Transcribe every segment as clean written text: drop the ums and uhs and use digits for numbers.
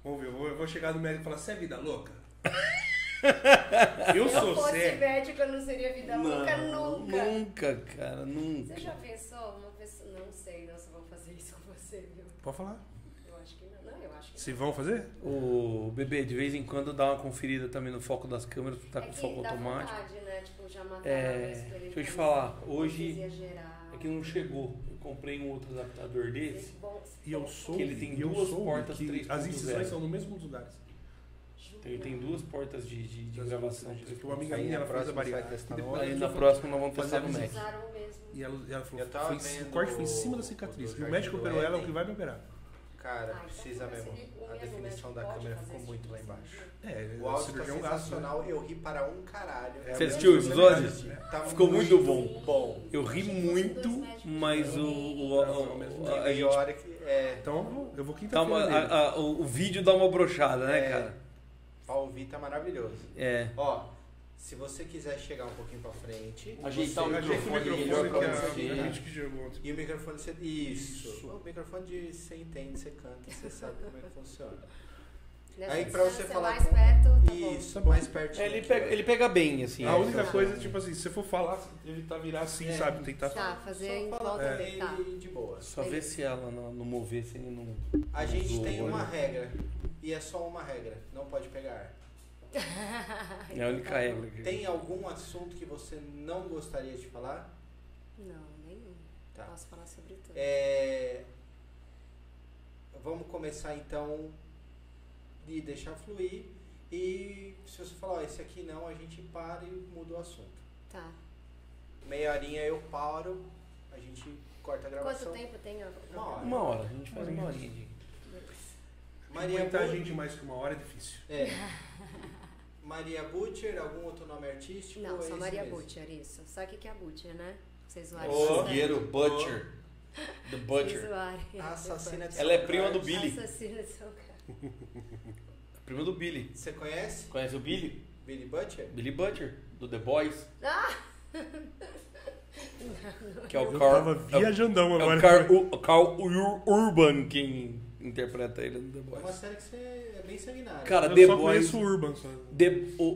Vamos ver, eu vou chegar no médico e falar, você é vida louca? Se eu eu sou fosse sério. médica, eu não seria vida louca nunca. Nunca, cara, nunca. Você já pensou uma pessoa... Não sei, não, se vão fazer isso com você, viu? Pode falar. Eu acho que não. Não, eu acho que Se vão fazer? O bebê, de vez em quando, dá uma conferida também no foco das câmeras, tá não. com É que foco dá automático. vontade, né? Tipo, já mataram Deixa eu te falar, hoje é que não chegou. Eu comprei um outro adaptador desse. E eu sou. Que ele tem e eu duas sou portas que 3.0. as incisões são no mesmo lugares. Ele tem duas portas de gravação. Uma amiga minha, ela fez a bariátrica. Aí na próxima nós vamos testar no fazer médico. Usaram mesmo. E ela falou, Eu tava vendo o corte foi em cima da cicatriz. o E o médico Jardim do operou ela, Éden. o que vai me operar. Cara, Ah, precisa então mesmo. o A mesmo definição médico da pode câmera fazer ficou esse muito tipo lá de embaixo. É, O áudio tá cirurgião gasta. sensacional, eu ri para um caralho. Você assistiu o episódio? Tá Ficou muito bom. Bom. Eu ri muito, mas a E gente... hora que. Então, eu vou Dá quinta-feira dele. o vídeo dá uma brochada, né, cara? Pra ouvir tá maravilhoso. É. Ó, se você quiser chegar um pouquinho pra frente. Ajeitar o você- Ajeita o microfone microfone melhor que pra a você. gente que jogou ontem. E o microfone você. Isso. O microfone de você entende, você canta, você sabe como é que funciona. Nessa Aí pra você distância, falar mais com- perto, tá bom. Isso, Tá bom. mais pertinho. Ele pega bem, assim. A única Tá. coisa, tipo assim, se você for falar, evitar virar assim, É. sabe? Tentar. Tá, fazer em Só fala volta com dele. Tá. ele de boa. Só ver se ela não mover, se ele não... A gente zoou, tem uma né? regra. E é só uma regra. Não pode pegar. É a única regra. que- Tem algum assunto que você não gostaria de falar? Não, nenhum. Tá. Posso falar sobre tudo. Vamos começar então de deixar fluir. E se você falar, ó, esse aqui não, a gente para e muda o assunto. Tá. Meia horinha eu paro, a gente corta a gravação. Quanto tempo tem? Uma hora. Uma hora, a gente faz uma horinha de... Maria Aguentar a Bu- gente mais que uma hora é difícil. É. Maria Butcher, algum outro nome artístico? Não, É só esse Maria mesmo? Butcher, isso. Sabe o que é a Butcher, né? Vocês zoarem. O bastante. Guerreiro Butcher. The Vocês Butcher. zoarem. Assassina de Ela é São prima do Carlos. Billy. Assassina de São Carlos. Prima do Billy. Você conhece? Conhece o Billy? Billy Butcher? Billy Butcher, do The Boys. Ah! Que é o Eu Carl... tava viajandão É agora. o Carl Urban quem interpreta ele no The É uma Boys. série que você é bem sanguinária. Cara, Eu The só Boys... conheço o Urban. Só.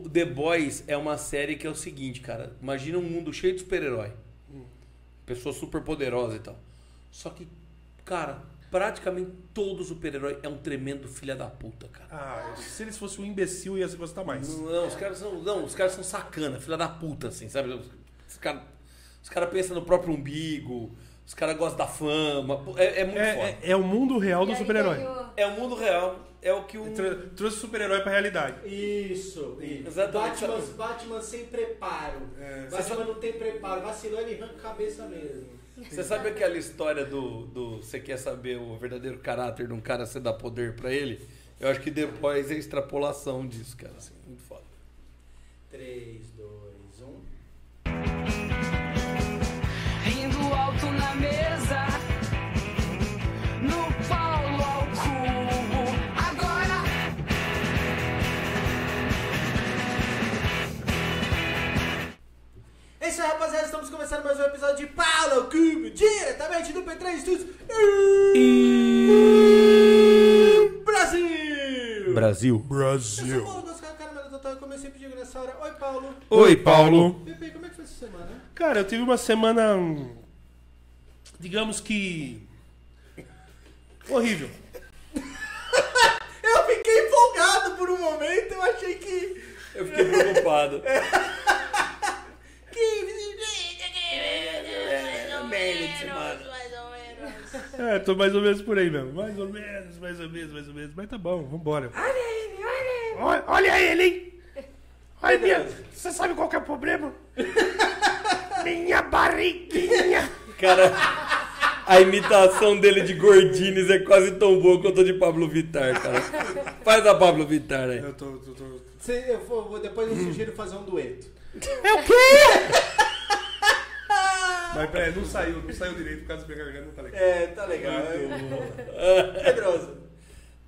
The Boys é uma série que é o seguinte, cara. Imagina um mundo cheio de super-herói. Pessoa super poderosa e tal. Só que, cara, praticamente todo super-herói é um tremendo filho da puta, cara. Ah, se eles fossem um imbecil, ia se gostar mais. Não, os caras são sacana, filha da puta, assim, sabe? Os caras pensam no próprio umbigo, os caras gostam da fama. É muito foda. É o mundo real do E aí super-herói. tem o- É o mundo real, é o que o... Trouxe o super-herói pra realidade. Isso. Exatamente. Batman sem preparo. É. Batman não tem preparo. Vacilou, ele arranca a cabeça mesmo. Você sabe aquela história do você quer saber o verdadeiro caráter de um cara, você dá poder pra ele? Eu acho que depois é a extrapolação disso, cara, assim, muito foda. 3, 2, 1. Rindo alto na mesa, no Paulo ao cubo. Agora É isso aí, rapaziada. Estamos começando mais um episódio de Paulo ao Cubo, diretamente do P3 Studios. Brasil! Brasil. Eu sou o Paulo dos Caramelo Total e como eu sempre digo nessa hora. Oi, Paulo. Oi, Paulo. Pepe, como é que foi essa semana? Cara, eu tive uma semana, digamos que, horrível. Eu fiquei empolgado por um momento, eu achei que... Eu fiquei preocupado. Tô mais ou menos por aí mesmo. Mais ou menos. Mas tá bom, vambora. Olha ele, hein? Olha, minha, você sabe qual que é o problema? Minha barriguinha. Cara, a imitação dele de Gordines é quase tão boa quanto a de Pablo Vittar, cara. Faz a Pablo Vittar aí. Eu tô... Depois eu sugiro fazer um dueto. É o quê? Mas peraí, não saiu direito por causa da minha garganta, não tá legal. É, tá legal. Pedroso.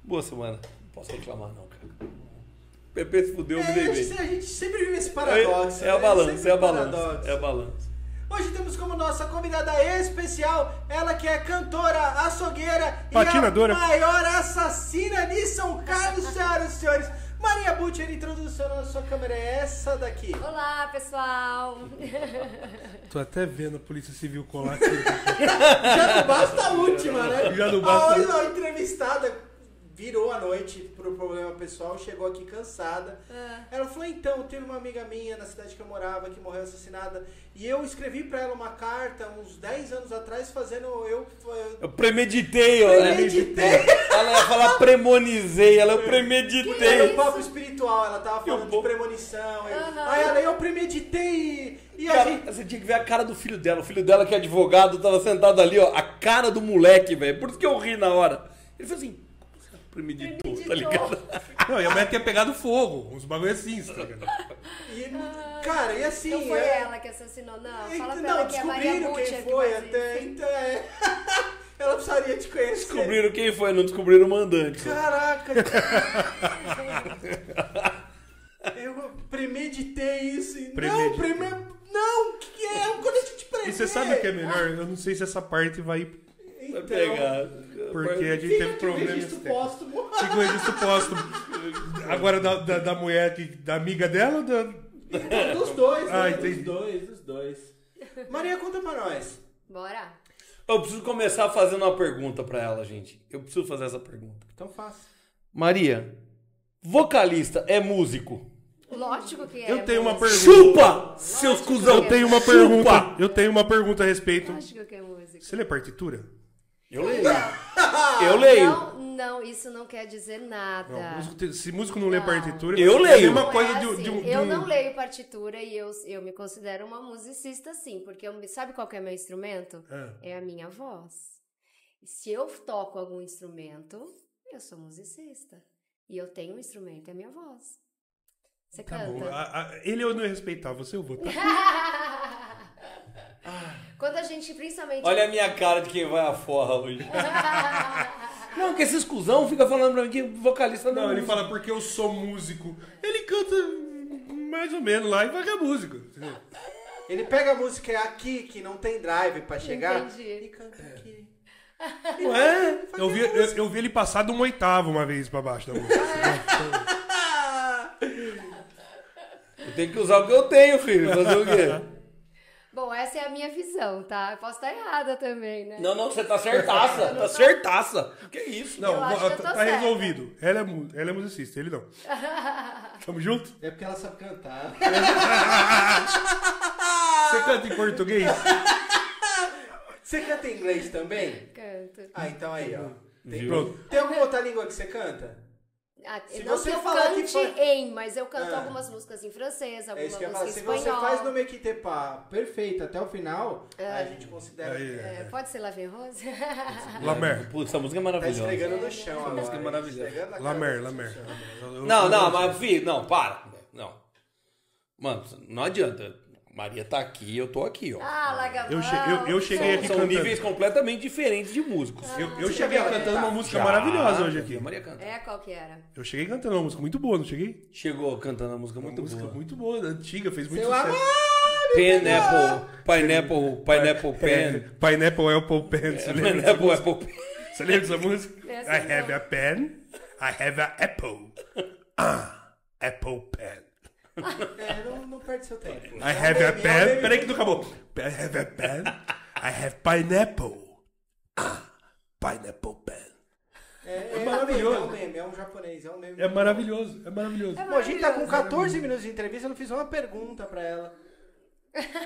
Boa semana. Não posso reclamar não, cara. Pepe se fudeu, eu me dei bem. A gente sempre vive esse paradoxo. É a né? balança, Sempre é a um balança. paradoxo. É a balança. Hoje temos como nossa convidada especial, ela que é cantora, açougueira Patinadora. e a maior assassina de São Carlos, senhoras e senhores. Maria Butcher, introdução na sua câmera é essa daqui. Olá, pessoal. Tô até vendo a Polícia Civil colar aqui. Já não basta a última, né? Já não basta. A entrevistada virou a noite pro problema pessoal, chegou aqui cansada. Ela falou, então, teve uma amiga minha na cidade que eu morava que morreu assassinada. E eu escrevi pra ela uma carta uns 10 anos atrás, fazendo Eu premeditei, ó. Premeditei. Ela ia falar premonizei, eu premeditei. Era um papo espiritual, ela tava falando de premonição. Aí ela, eu premeditei e a Cara, gente... você tinha que ver a cara do filho dela. O filho dela, que é advogado, tava sentado ali, ó. A cara do moleque, velho. Por isso que eu ri na hora. Ele falou assim, como você premeditou, tá ligado? Não, e a mulher tinha pegado fogo. Uns bagulho assim, tá ligado? Cara, e assim... Não foi ela que assassinou, não. Fala pra ela que é a Maria descobriram Butcher quem que foi faz até, isso. então ela precisaria te conhecer. Descobriram quem foi, não descobriram o mandante. Caraca! Eu premeditei isso. Não, que é? Quando a gente premedita. E você sabe o que é melhor? Eu não sei se essa parte vai... Vai pegar. Porque a gente teve problemas. Registro póstumo. Fica o registro póstumo. Agora da mulher, da amiga dela ou da... Dos dois, Ah, né? entendi. Dos dois. Maria, conta pra nós. Bora. Eu preciso começar fazendo uma pergunta pra ela, gente. Eu preciso fazer essa pergunta. Então faça. Maria, vocalista é músico? Lógico que é. Eu tenho uma música. pergunta. Chupa, seus cuzão. Eu tenho uma Chupa. pergunta. Eu tenho uma pergunta a respeito. Lógico que é música. Você lê partitura? Eu leio. Eu leio. Não, isso não quer dizer nada. Não, se músico não lê Não. partitura... Eu é a leio. mesma Não coisa é de assim. um... Eu não leio partitura e eu me considero uma musicista, sim. Porque sabe qual que é meu instrumento? É a minha voz. Se eu toco algum instrumento, eu sou musicista. E eu tenho um instrumento, é a minha voz. Você Tá canta. bom. Ele eu não ia respeitar, você eu vou, tá? Quando a gente, principalmente... Olha a minha cara de quem vai à forra hoje. Não, que esses cuzão fica falando pra mim que vocalista não é Não, ele músico. fala porque eu sou músico. Ele canta mais ou menos lá e vai que é músico. Entendeu? Ele pega a música aqui, que não tem drive pra chegar, Entendi. e canta aqui. Ué? Eu vi ele passar de uma oitava uma vez pra baixo da música. Eu tenho que usar o que eu tenho, filho. Fazer o quê? Bom, essa é a minha visão, tá? Eu posso estar errada também, né? Não, você tá certaça. Tá certaça. Que isso? Não, Eu acho que eu tô tá certa. resolvido. Ela é musicista, ele não. Tamo junto? É porque ela sabe cantar. Você canta em português? Você canta em inglês também? Canto. Ah, então aí, ó. Pronto. Tem alguma outra língua que você canta? Se você você não que eu falar que cante foi- em, mas eu canto algumas músicas em francês, É alguma isso que eu ia música falar. em Se você espanhol. faz no Mequitepá perfeito até o final, a gente considera Aí, É, pode ser La Vie Rose? Lamer. Putz, essa música é tá maravilhosa. esfregando no chão agora. música é maravilhosa. esfregando na cara Lamer, do Lamer. chão. Não, mas filho, não, para. Não. Mano, não adianta. Maria tá aqui, eu tô aqui, ó. Ah, Lagabão. Eu cheguei aqui São cantando. níveis completamente diferentes de músicos. Eu cheguei cantando uma música maravilhosa hoje aqui. A Maria canta. É, qual que era? Eu cheguei cantando uma música muito boa, não cheguei? Chegou cantando a música Uma muito música boa. muito boa, antiga, fez muito Seu sucesso. Pineapple Pen. Pineapple Apple Pen. Você lembra? Pineapple Apple Pen. Você lembra dessa música? Essa I have a pen. I have a apple. Apple pen. Não perde seu tempo. I have a pen. Peraí que não acabou. I have a pen. I have pineapple. Pineapple pen. É maravilhoso. É um meme, é um japonês, é um meme. É maravilhoso, é maravilhoso. Bom, a gente tá com 14 minutos de entrevista, eu não fiz uma pergunta pra ela.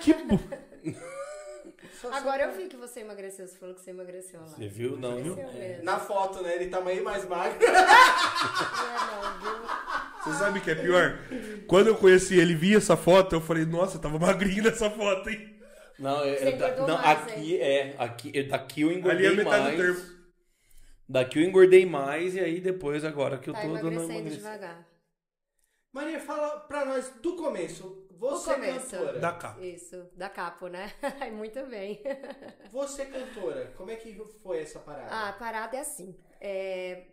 Que bom. Agora eu vi que você emagreceu, você falou que você emagreceu lá. Você viu? Não, viu? Emagreceu mesmo. Na foto, né? Ele tá meio mais magro. Você sabe o que é pior? Quando eu conheci ele e vi essa foto, eu falei, nossa, eu tava magrinho nessa foto, hein? Não, Você engordou não mais, daqui eu Ali é engordei metade mais. do termo. Daqui eu engordei mais e aí depois, agora que eu Tá tô dando emagrecendo emagrecida. devagar. Maria, fala pra nós do começo. Você começo. cantora. Da capa. Isso, da capo, né? Muito bem. Você cantora. Como é que foi essa parada? A parada é assim.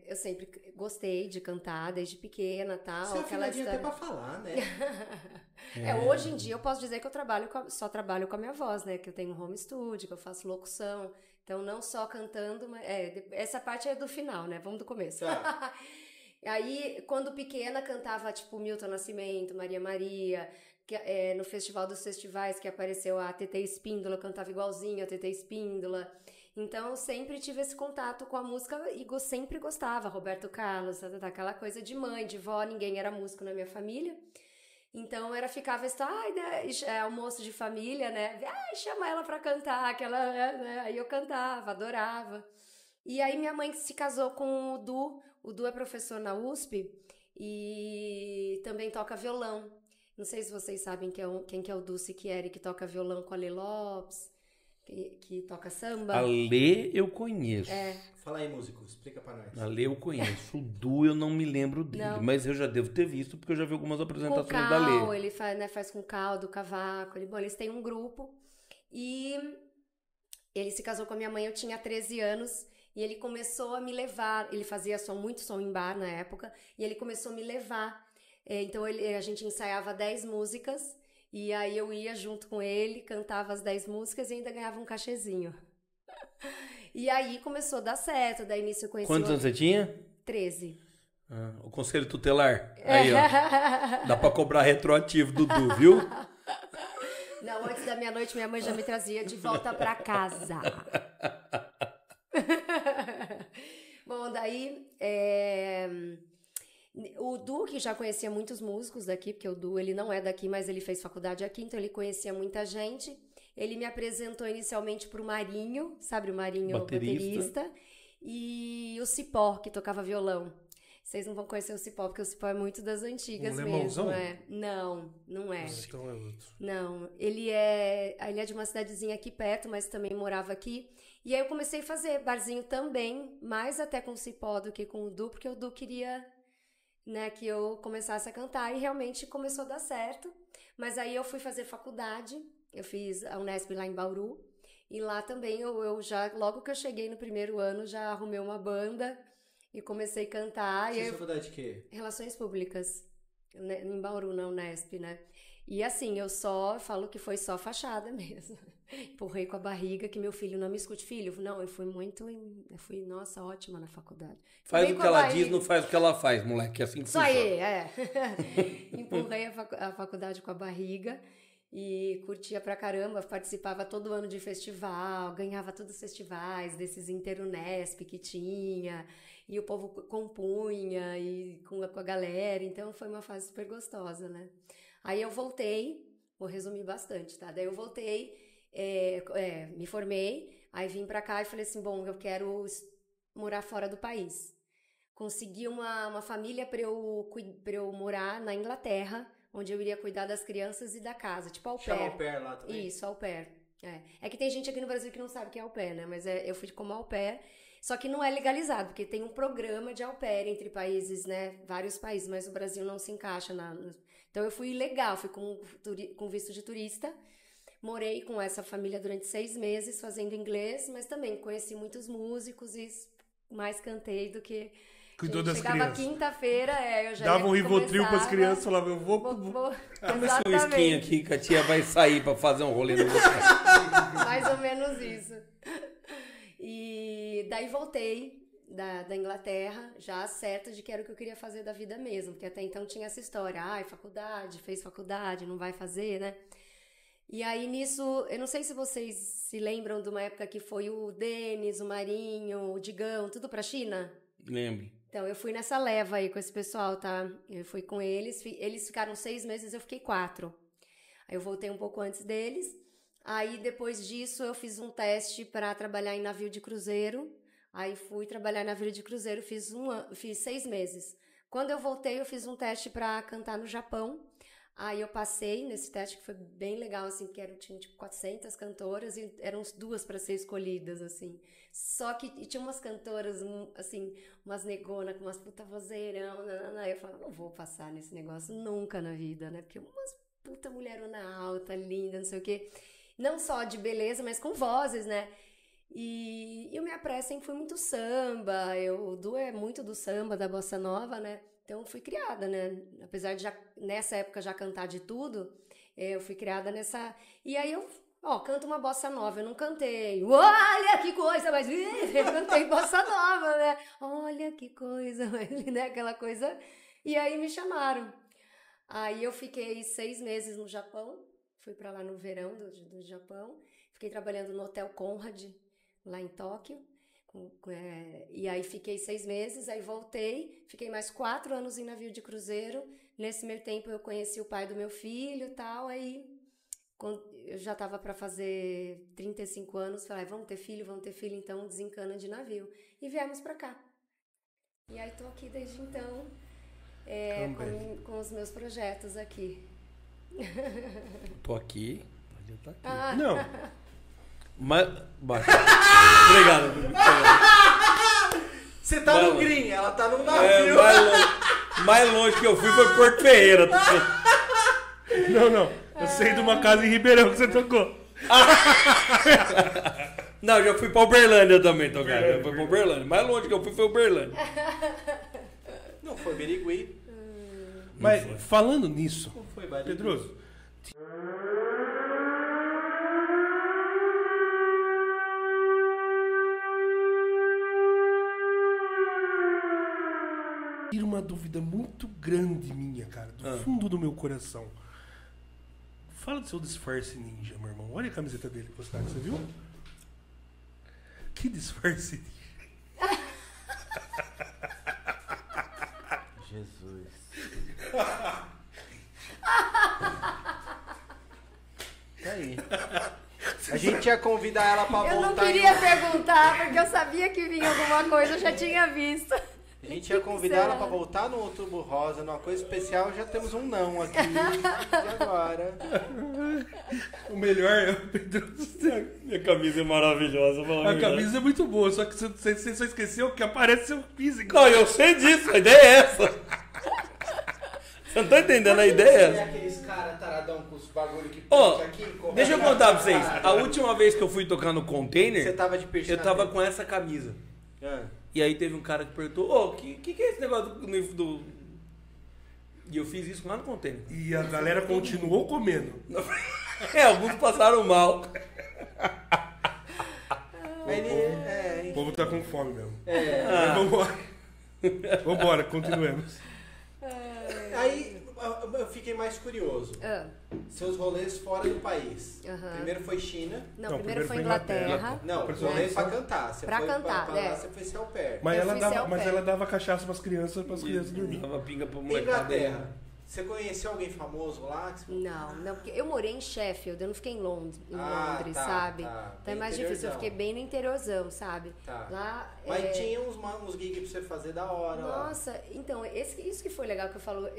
Eu sempre gostei de cantar, desde pequena e tal. Você é aquela afinadinha até história... pra falar, né? Hoje em dia eu posso dizer que eu só trabalho com a minha voz, né? Que eu tenho um home studio, que eu faço locução. Então, não só cantando, mas... essa parte é do final, né? Vamos do começo. Tá. Aí, quando pequena, cantava, tipo, Milton Nascimento, Maria, no Festival dos Festivais, que apareceu a TT Espíndola, eu cantava igualzinho a TT Espíndola. Então, eu sempre tive esse contato com a música e sempre gostava. Roberto Carlos, aquela coisa de mãe, de vó, ninguém era músico na minha família. Então, ficava almoço de família, né? Chama ela pra cantar, né? Aí eu cantava, adorava. E aí minha mãe se casou com o Du. O Du é professor na USP e também toca violão. Não sei se vocês sabem quem que é o Du Siquieri, que toca violão com a Lê Lopes, que toca samba. A Lê eu conheço. Fala aí, músico. Explica pra nós. A Lê eu conheço. O Du eu não me lembro dele. Não. Mas eu já devo ter visto, porque eu já vi algumas Com o apresentações da Cal, Lê. ele faz com o Cal, do Cavaco. Eles têm um grupo. E ele se casou com a minha mãe, eu tinha 13 anos. E ele começou a me levar. Ele fazia muito som em bar na época. E ele começou a me levar. Então a gente ensaiava 10 músicas. E aí eu ia junto com ele, cantava as 10 músicas e ainda ganhava um cachezinho. E aí começou a dar certo. Daí nisso eu conheci... Quantos anos você tinha? 13. O conselho tutelar. Aí, ó. Dá pra cobrar retroativo do Du, viu? Não, antes da meia-noite minha mãe já me trazia de volta pra casa. Bom, daí o Du, que já conhecia muitos músicos daqui, porque o Du, ele não é daqui, mas ele fez faculdade aqui, então ele conhecia muita gente. Ele me apresentou inicialmente pro Marinho, sabe o Marinho, baterista, e o Cipó, que tocava violão. Vocês não vão conhecer o Cipó, porque o Cipó é muito das antigas mesmo. Não, não é. Então é outro. Não, ele é de uma cidadezinha aqui perto, mas também morava aqui. E aí eu comecei a fazer barzinho também, mais até com o Cipó do que com o Du, porque o Du queria, né, que eu começasse a cantar e realmente começou a dar certo. Mas aí eu fui fazer faculdade, eu fiz a Unesp lá em Bauru, e lá também eu já, logo que eu cheguei no primeiro ano, já arrumei uma banda e comecei a cantar. Você fez faculdade de quê? Relações Públicas, em Bauru, na Unesp, né? E assim, eu falo que foi só fachada mesmo. Empurrei com a barriga que meu filho não me escute. Filho, não, eu fui, nossa, ótima na faculdade. Faz o que ela diz, não faz o que ela faz, moleque. É assim que Isso funciona. aí, Empurrei a faculdade com a barriga e curtia pra caramba. Participava todo ano de festival, ganhava todos os festivais, desses Interunesp que tinha. E o povo compunha e com a galera. Então, foi uma fase super gostosa, né? Aí eu voltei, vou resumir bastante, tá? Daí eu voltei, me formei, aí vim pra cá e falei assim, bom, eu quero morar fora do país. Consegui uma família pra eu morar na Inglaterra, onde eu iria cuidar das crianças e da casa, tipo au pair. Chama au pair lá também? Isso, au pair. É que tem gente aqui no Brasil que não sabe o que é au pair, né? Mas eu fui como au pair. Só que não é legalizado, porque tem um programa de au pair entre países, né? Vários países, mas o Brasil não se encaixa Então eu fui legal, fui com visto de turista. Morei com essa família durante 6 meses fazendo inglês, mas também conheci muitos músicos e mais cantei do que... Cuidou das chegava crianças. Quinta-feira, eu já Dava um ia Rivotril pras começava, crianças e falava, eu vou... Começa um esquinho aqui que a tia vai sair pra fazer um rolê no você. Mais ou menos isso. E daí voltei da Inglaterra, já certa de que era o que eu queria fazer da vida mesmo, porque até então tinha essa história, fez faculdade, não vai fazer, né? E aí nisso, eu não sei se vocês se lembram de uma época que foi o Denis, o Marinho, o Digão, tudo pra China? Lembre. Então, eu fui nessa leva aí com esse pessoal, tá? Eu fui com eles ficaram 6 meses, eu fiquei 4. Aí eu voltei um pouco antes deles. Aí, depois disso, eu fiz um teste para trabalhar em navio de cruzeiro. Aí, fui trabalhar em navio de cruzeiro, fiz 6 meses. Quando eu voltei, eu fiz um teste para cantar no Japão. Aí, eu passei nesse teste, que foi bem legal, assim, porque tinha, tipo, 400 cantoras e eram 2 para ser escolhidas, assim. Só que tinha umas cantoras, assim, umas negonas com umas puta vozeirão, eu falava, não vou passar nesse negócio nunca na vida, né? Porque umas puta mulherona alta, linda, não sei o quê. Não só de beleza, mas com vozes, né? E o Minha Praia sempre foi muito samba, o Du é muito do samba, da bossa nova, né? Então eu fui criada, né? Apesar de já, nessa época já cantar de tudo, eu fui criada nessa... E aí eu, canto uma bossa nova, eu não cantei, olha que coisa, mas eu cantei bossa nova, né? Olha que coisa, né? Aquela coisa. E aí me chamaram. Aí eu fiquei 6 meses no Japão, fui pra lá no verão do Japão, fiquei trabalhando no Hotel Conrad, lá em Tóquio, e aí fiquei 6 meses, aí voltei, fiquei mais 4 anos em navio de cruzeiro. Nesse meio tempo eu conheci o pai do meu filho e tal, aí eu já estava para fazer 35 anos, falei, vamos ter filho, então desencana de navio. E viemos para cá. E aí tô aqui desde então, com os meus projetos aqui. Tô aqui. Tá aqui. Não. Mas... Obrigado. Você tá no green, ela tá no navio. Mais longe que eu fui foi Porto Ferreira. Não. Eu sei de uma casa em Ribeirão que você tocou. Não, já fui pra Uberlândia também tocar. Já fui pra Uberlândia. Mais longe que eu fui foi Uberlândia. Não foi Birigui. Mas falando nisso, Não foi Barigui. Pedroso, tira uma dúvida muito grande minha, cara, do fundo do meu coração. Fala do seu disfarce ninja, meu irmão. Olha a camiseta dele que você viu? Que disfarce ninja. Jesus. Tá aí. A gente ia convidar ela pra voltar. Eu não queria perguntar, porque eu sabia que vinha alguma coisa, eu já tinha visto. A gente ia convidar ela pra voltar no Outubro Rosa, numa coisa especial, já temos um não aqui. E agora? O melhor é o Pedroso. Minha camisa é maravilhosa. A camisa é muito boa, só que você só esqueceu que aparece seu físico. Não, eu sei disso, a ideia é essa. Você não tá entendendo a ideia? É aqueles caras taradão com os bagulho que Ó, aqui. deixa eu contar pra vocês. A última vez que eu fui tocar no Container, Você tava de peixe eu na tava testa. com essa camisa. Ah. E aí teve um cara que perguntou, que é esse negócio do... E eu fiz isso lá no Container. E a galera continuou comendo. Alguns passaram mal. O povo tá com fome mesmo. É. Mas vambora, continuemos. Aí eu fiquei mais curioso. Seus rolês fora do país. Primeiro foi China. Não, primeiro foi Inglaterra. Não, rolê pra cantar. Você Pra foi cantar, pra lá, você foi ser au pair. Mas, Eu fui ser au pair. ela dava cachaça pras crianças dormirem. Dava pinga pra molecada. Inglaterra. Você conheceu alguém famoso lá? Não, porque eu morei em Sheffield, eu não fiquei em Londres, tá, sabe? tá. Então é mais Interiorzão. difícil, eu fiquei bem no interiorzão, sabe? Tá. Lá, Mas tinha uns gigs pra você fazer da hora lá. Nossa, então, isso que foi legal que eu falo,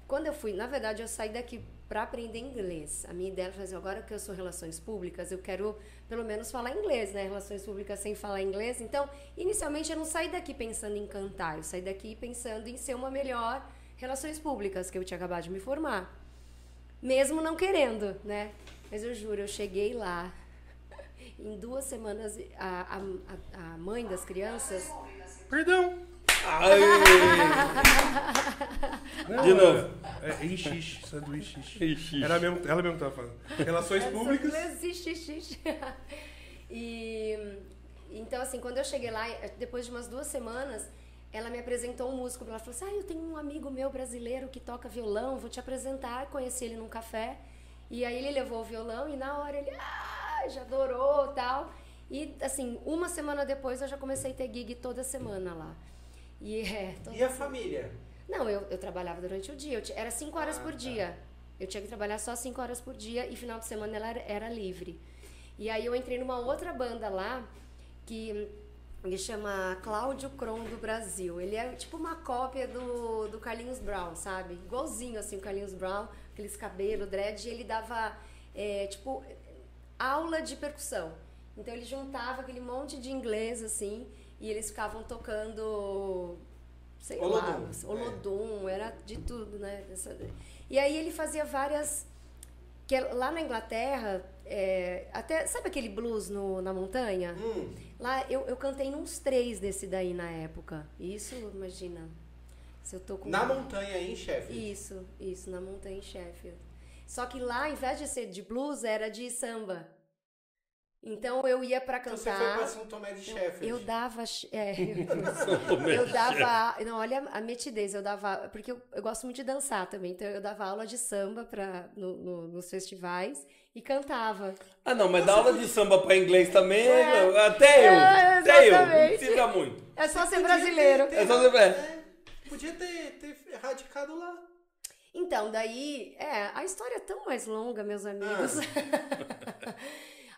quando eu fui, na verdade, eu saí daqui pra aprender inglês. A minha ideia foi assim, agora que eu sou relações públicas, eu quero pelo menos falar inglês, né? Relações públicas sem falar inglês. Então, inicialmente eu não saí daqui pensando em cantar, eu saí daqui pensando em ser uma melhor relações públicas, que eu tinha acabado de me formar. Mesmo não querendo, né? Mas eu juro, eu cheguei lá, em 2 semanas, a mãe das crianças... Perdão. De novo. Ixi, sanduíche. Ixi. Ela mesmo tava falando. Relações públicas. E então, assim, quando eu cheguei lá, depois de umas 2 semanas, ela me apresentou um músico. Ela falou assim, eu tenho um amigo meu brasileiro que toca violão, vou te apresentar. Conheci ele num café. E aí ele levou o violão e na hora ele já adorou e tal. E, assim, 1 semana depois eu já comecei a ter gig toda semana lá. E a família? Não, eu trabalhava durante o dia. Era 5 horas por dia. Eu tinha que trabalhar só 5 horas por dia e final de semana ela era livre. E aí eu entrei numa outra banda lá que chama Cláudio Kron do Brasil. Ele é tipo uma cópia do Carlinhos Brown, sabe? Igualzinho assim o Carlinhos Brown, aqueles cabelos, dread, e ele dava tipo aula de percussão. Então ele juntava aquele monte de inglês assim e eles ficavam tocando, sei lá, Olodum, era de tudo, né? E aí ele fazia várias Porque lá na Inglaterra, até sabe aquele blues na montanha? Lá eu cantei uns 3 desse daí na época. Isso, imagina. Se eu tô com... Na montanha aí em Sheffield. Isso, na montanha em Sheffield. Só que lá, ao invés de ser de blues, era de samba. Então eu ia pra cantar. Então você foi pra São Tomé de Sheffield. Eu dava. São Tomé Eu de dava. Não, olha a metidez. Eu dava. Porque eu gosto muito de dançar também. Então eu dava aula de samba nos festivais e cantava. Ah, não, mas dar aula de samba pra inglês também, até eu. Não precisa muito. É só ser brasileiro. É só ser. Podia ter radicado lá. Então, daí. A história é tão mais longa, meus amigos.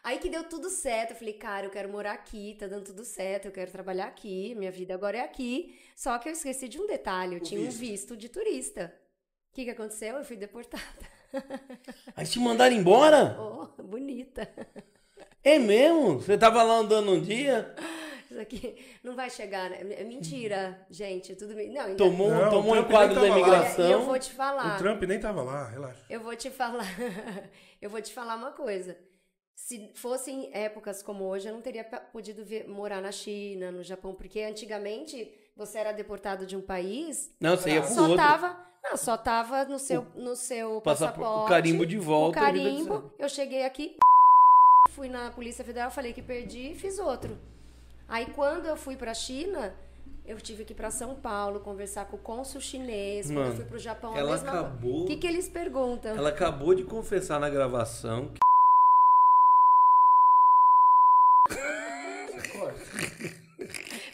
Aí que deu tudo certo, eu falei, cara, eu quero morar aqui, tá dando tudo certo, eu quero trabalhar aqui, minha vida agora é aqui. Só que eu esqueci de um detalhe, eu tinha um visto de turista. O que aconteceu? Eu fui deportada. Aí te mandaram embora? Oh, bonita. É mesmo? Você tava lá andando um dia? Isso aqui não vai chegar, né? É mentira, gente, tudo bem. Não, Tomou um Trump enquadro da nem tava lá. imigração. eu vou te falar. O Trump nem tava lá, relaxa. Eu vou te falar uma coisa. Se fossem épocas como hoje, eu não teria podido morar na China, no Japão, porque antigamente você era deportado de um país, Não, você ia pro outro. só tava no seu passaporte, o carimbo de volta. o carimbo. Eu cheguei aqui, fui na Polícia Federal, falei que perdi e fiz outro. Aí quando eu fui pra China, eu tive que ir pra São Paulo conversar com o cônsul chinês. Quando eu fui pro Japão, ela a mesma acabou. O que eles perguntam? Ela acabou de confessar na gravação que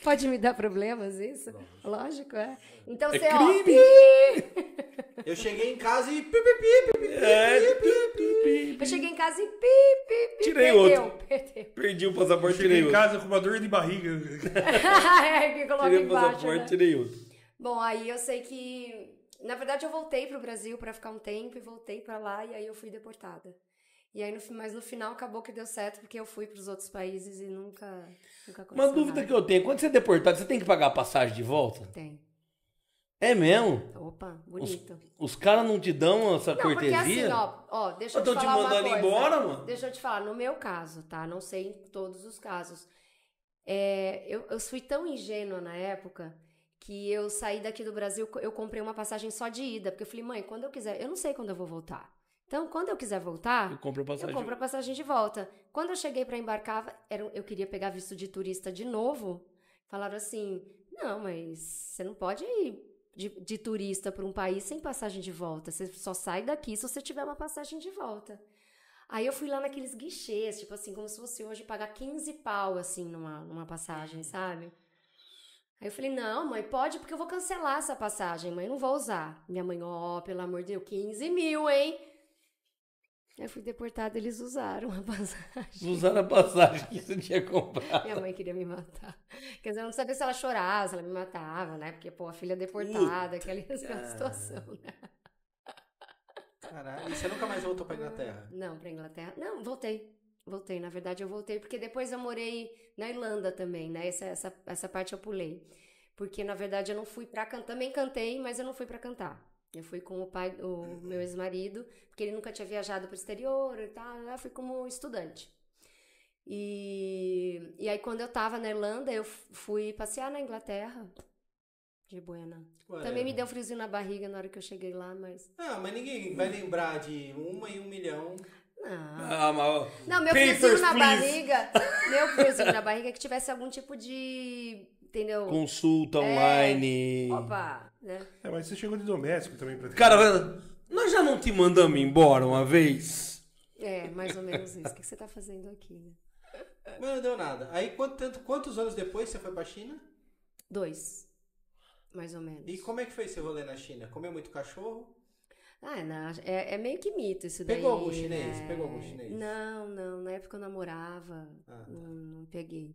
Pode me dar problemas isso? Lógico, é. Então você, crime. ó... Eu cheguei em casa e... Eu cheguei em casa e Tirei perdeu. perdi o passaporte, Cheguei tirei em outro. casa com uma dor de barriga. Que coloca Tirei o embaixo, passaporte, né? tirei outro. Bom, aí eu sei que... Na verdade, eu voltei pro Brasil pra ficar um tempo e voltei pra lá e aí eu fui deportada. E aí, mas no final acabou que deu certo porque eu fui pros outros países e nunca aconteceu Uma dúvida nada. que eu tenho, quando você é deportado, você tem que pagar a passagem de volta? Tem. É mesmo? Opa, bonito. Os caras não te dão essa Não, porque cortesia? assim, ó, deixa eu Eu te tô te falar uma mandando coisa. embora, mano. Deixa eu te falar, no meu caso, tá? Não sei em todos os casos. Eu fui tão ingênua na época que eu saí daqui do Brasil, eu comprei uma passagem só de ida, porque eu falei, mãe, quando eu quiser, eu não sei quando eu vou voltar. Então, quando eu quiser voltar, Eu compro a passagem. eu compro a passagem de volta. Quando eu cheguei para embarcar, eu queria pegar visto de turista de novo. Falaram assim, não, mas você não pode ir de turista para um país sem passagem de volta. Você só sai daqui se você tiver uma passagem de volta. Aí eu fui lá naqueles guichês, tipo assim, como se fosse hoje pagar 15 pau, assim, numa passagem, sabe? Aí eu falei, não, mãe, pode, porque eu vou cancelar essa passagem, mãe, não vou usar. Minha mãe, pelo amor de Deus, 15 mil, hein? Aí eu fui deportada, eles usaram a passagem. Usaram a passagem que você tinha comprado. Minha mãe queria me matar. Quer dizer, eu não sabia se ela chorava, se ela me matava, né? Porque, pô, a filha deportada, aquela situação, né? Caralho, e você nunca mais voltou pra Inglaterra? Não, pra Inglaterra. Não, voltei. Voltei, na verdade eu voltei, porque depois eu morei na Irlanda também, né? Essa parte eu pulei. Porque, na verdade, eu não fui pra cantar. Também cantei, mas eu não fui pra cantar. Eu fui com o meu ex-marido, porque ele nunca tinha viajado pro exterior e tal. Eu fui como estudante. E aí, quando eu tava na Irlanda, eu fui passear na Inglaterra. De buena. Também me deu friozinho na barriga na hora que eu cheguei lá, mas... Não, mas ninguém vai lembrar de 1 em 1 milhão. Não, meu friozinho na barriga... Meu friozinho na barriga é que tivesse algum tipo de... Entendeu? Consulta online. Opa, né? Mas você chegou de doméstico também pra... Cara, nós já não te mandamos embora uma vez? Mais ou menos isso. O que você tá fazendo aqui, né? Mas não deu nada. Aí, quantos anos depois você foi pra China? 2. Mais ou menos. E como é que foi esse rolê na China? Comeu muito cachorro? É meio que mito isso daí. Pegou algum chinês? Né? Pegou algum chinês? Não. Na época eu namorava. Não peguei.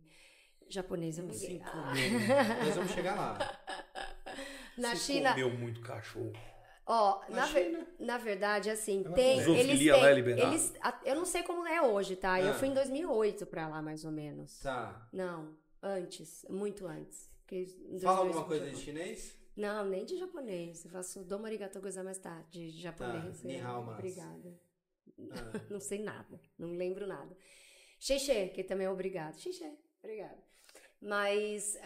Japonês eu peguei. Nós vamos chegar lá. Na Você China... comeu muito cachorro. Na verdade, assim, Zoofilia lá é liberado? eu não sei como é hoje, tá? Eu fui em 2008 pra lá, mais ou menos. Tá. Não, antes, muito antes. Fala alguma coisa de chinês? Não, nem de japonês. Eu faço domo arigatou gozaimasu de japonês. Tá, ni hao mas. Obrigada. Não sei nada, não lembro nada. Xexê, que também é obrigado. Xexê, obrigado. Mas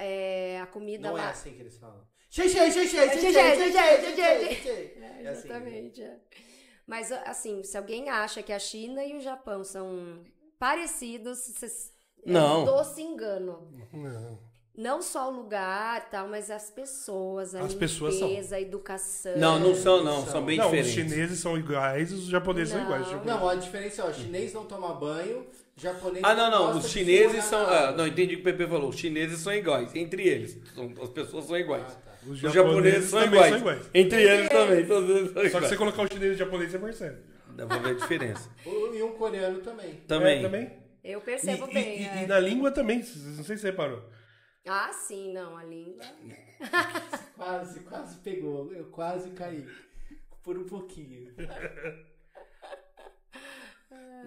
a comida Não lá... é assim que eles falam. Xexê, xexê, xexê, xexê, xexê. Exatamente. Mas, assim, se alguém acha que a China e o Japão são parecidos, Não. doce engano. Não. Não só o lugar, tal, mas as pessoas, a As pessoas são. limpeza, a educação. Não são, não. São bem Não, os diferentes. chineses são iguais, os japoneses são iguais. Não, a diferença é, ó, chinês não toma banho, japonês Ah, não. gosta Os de chineses se são... molhar na água. não, entendi o que o Pepe falou. Os chineses são iguais, entre eles. As pessoas são iguais. Os Os japoneses são também iguais. são iguais. Entre eles também. Todos eles são Só que iguais. você colocar o chinês e o japonês, você percebe. Dá pra ver a diferença. E um coreano também. Também. Também. Eu percebo E, bem. e na língua também, não sei se você reparou. Ah, sim, não, a língua. Quase pegou. Eu quase caí. Por um pouquinho.